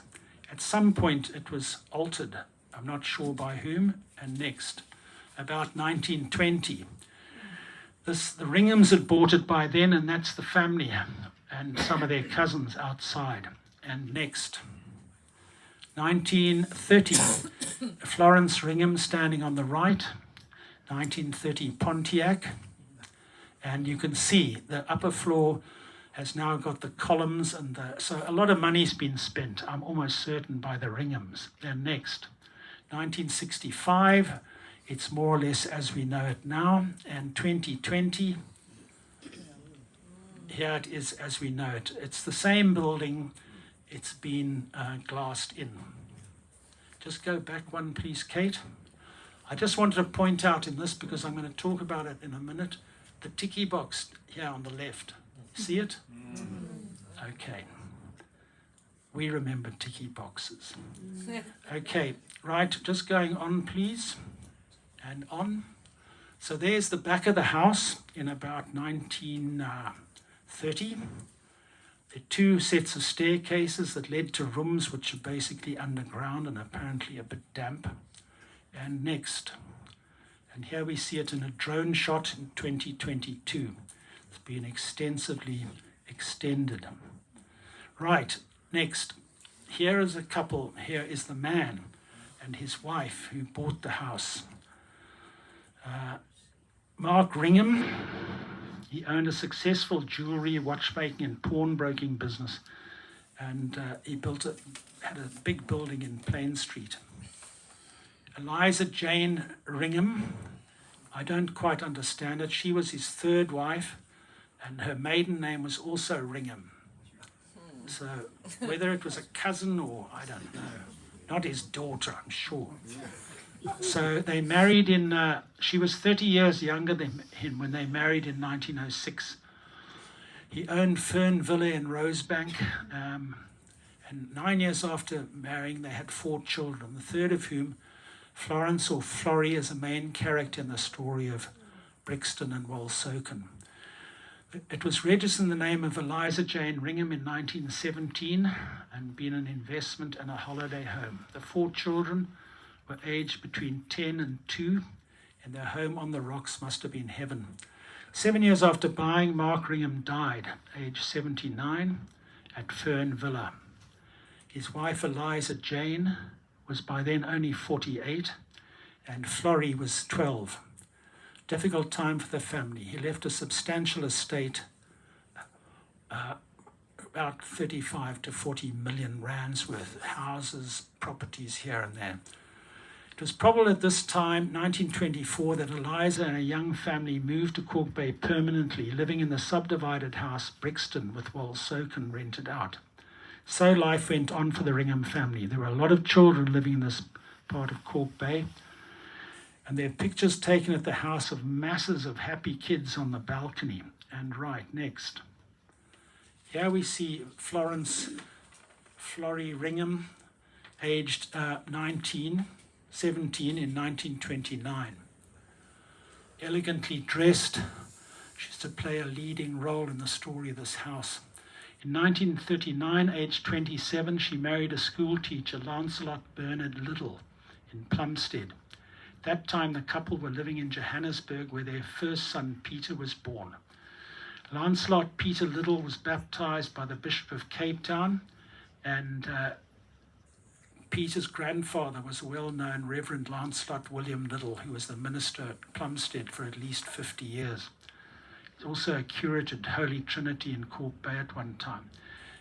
At some point it was altered. I'm not sure by whom. And next, about 1920. The Ringhams had bought it by then, and that's the family and some of their cousins outside. And next, 1930, Florence Ringham standing on the right, 1930 Pontiac. And you can see the upper floor has now got the columns, and so a lot of money's been spent, I'm almost certain, by the Ringhams. And next, 1965, it's more or less as we know it now. And 2020, here it is as we know it. It's the same building, it's been glassed in. Just go back one, please, Kate. I just wanted to point out in this, because I'm going to talk about it in a minute, the ticky box here on the left. See it? Okay. We remember ticky boxes. Okay, right, just going on, please. And on. So there's the back of the house in about 1930. There are two sets of staircases that led to rooms which are basically underground and apparently a bit damp. And next. And here we see it in a drone shot in 2022. It's been extensively extended. Right, next. Here is a couple. Here is the man and his wife who bought the house. Mark Ringham, he owned a successful jewelry, watchmaking and pawnbroking business, and he had a big building in Plain Street. Eliza Jane Ringham, I don't quite understand it. She was his third wife, and her maiden name was also Ringham. So whether it was a cousin or I don't know, not his daughter, I'm sure. So they married she was 30 years younger than him when they married in 1906. He owned Fern Villa in Rosebank, and 9 years after marrying, they had 4 children, the third of whom, Florence or Florrie, is a main character in the story of Brixton and Woolsoken. It was registered in the name of Eliza Jane Ringham in 1917 and been an investment and a holiday home. The 4 children were aged between 10 and 2, and their home on the rocks must have been heaven. 7 years after buying, Mark Ringham died, aged 79, at Fern Villa. His wife Eliza Jane was by then only 48, and Florrie was 12. Difficult time for the family. He left a substantial estate, about 35 to 40 million rands worth, houses, properties here and there. It was probably at this time, 1924, that Eliza and a young family moved to Kalk Bay permanently, living in the subdivided house Brixton with Woolsoken rented out. So life went on for the Ringham family. There were a lot of children living in this part of Kalk Bay, and there are pictures taken at the house of masses of happy kids on the balcony. And right, next. Here we see Florrie Ringham, aged 17 in 1929. Elegantly dressed, she's to play a leading role in the story of this house. In 1939, aged 27, she married a school teacher, Lancelot Bernard Little, in Plumstead. At that time, the couple were living in Johannesburg, where their first son, Peter, was born. Lancelot Peter Little was baptized by the Bishop of Cape Town, and Peter's grandfather was a well-known Reverend Lancelot William Little, who was the minister at Plumstead for at least 50 years. He's also a curate at Holy Trinity in Kalk Bay at one time.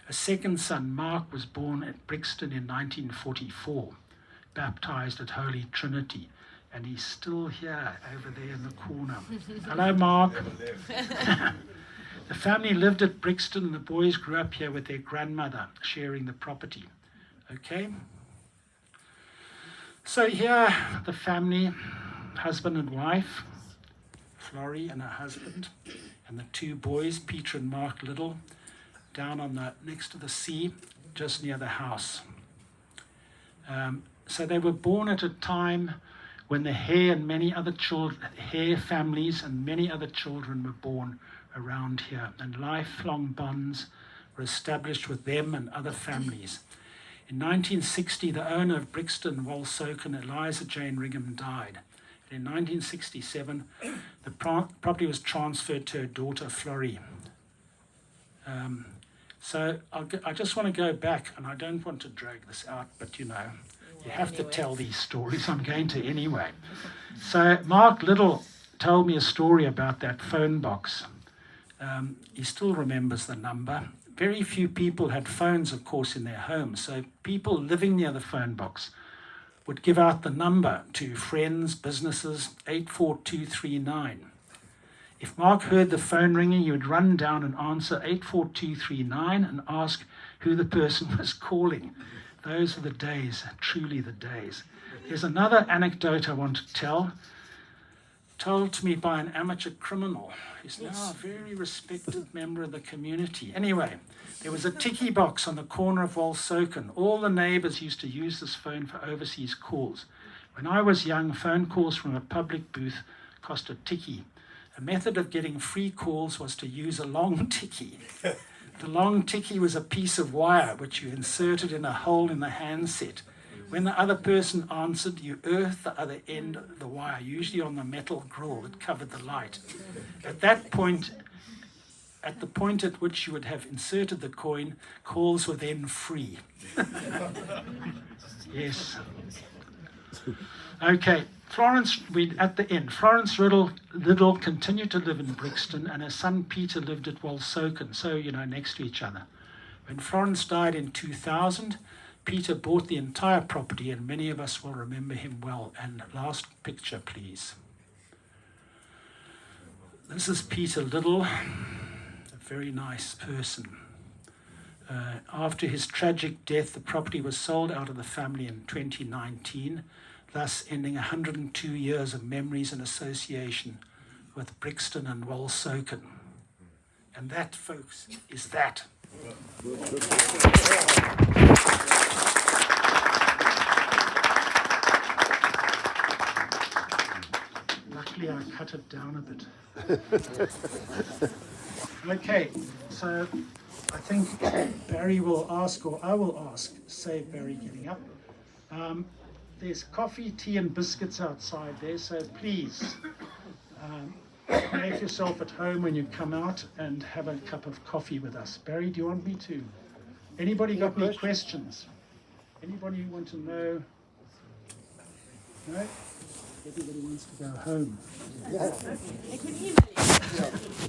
A second son, Mark, was born at Brixton in 1944, baptized at Holy Trinity, and he's still here over there in the corner. Hello, Mark. The family lived at Brixton, and the boys grew up here with their grandmother, sharing the property. Okay? So here, the family, husband and wife, Florrie and her husband, and the two boys, Peter and Mark Little, down on the next to the sea, just near the house. So they were born at a time when the Hare and many other children, Hare families and many other children were born around here, and lifelong bonds were established with them and other families. In 1960, the owner of Brixton, Woolsoken, Eliza Jane Righam, died. In 1967, the property was transferred to her daughter, Florrie. So I just want to go back, and I don't want to drag this out, but you know, you have to tell these stories. I'm going to anyway. So Mark Little told me a story about that phone box. He still remembers the number. Very few people had phones, of course, in their homes, so people living near the phone box would give out the number to friends, businesses, 84239. If Mark heard the phone ringing, he would run down and answer 84239 and ask who the person was calling. Those were the days, truly the days. There's another anecdote I want to tell, told to me by an amateur criminal who's now a very respected member of the community. Anyway, there was a ticky box on the corner of Woolsoken. All the neighbours used to use this phone for overseas calls. When I was young, phone calls from a public booth cost a ticky. A method of getting free calls was to use a long ticky. The long ticky was a piece of wire which you inserted in a hole in the handset. When the other person answered, you earthed the other end of the wire, usually on the metal grill that covered the light. At the point at which you would have inserted the coin, calls were then free. Yes. Okay, Florence Little continued to live in Brixton, and her son Peter lived at Woolsoken, so, you know, next to each other. When Florence died in 2000, Peter bought the entire property, and many of us will remember him well. And last picture, please. This is Peter Little, a very nice person. After his tragic death, the property was sold out of the family in 2019, thus ending 102 years of memories and association with Brixton and Woolsoken. And that, folks, is that. Luckily, I cut it down a bit. Okay, so I think Barry will ask, or I will ask, save Barry getting up. There's coffee, tea, and biscuits outside there, so please make yourself at home when you come out and have a cup of coffee with us. Barry, do you want me to? Anybody got any questions? Anybody want to know? No? Everybody wants to go home. I can email you.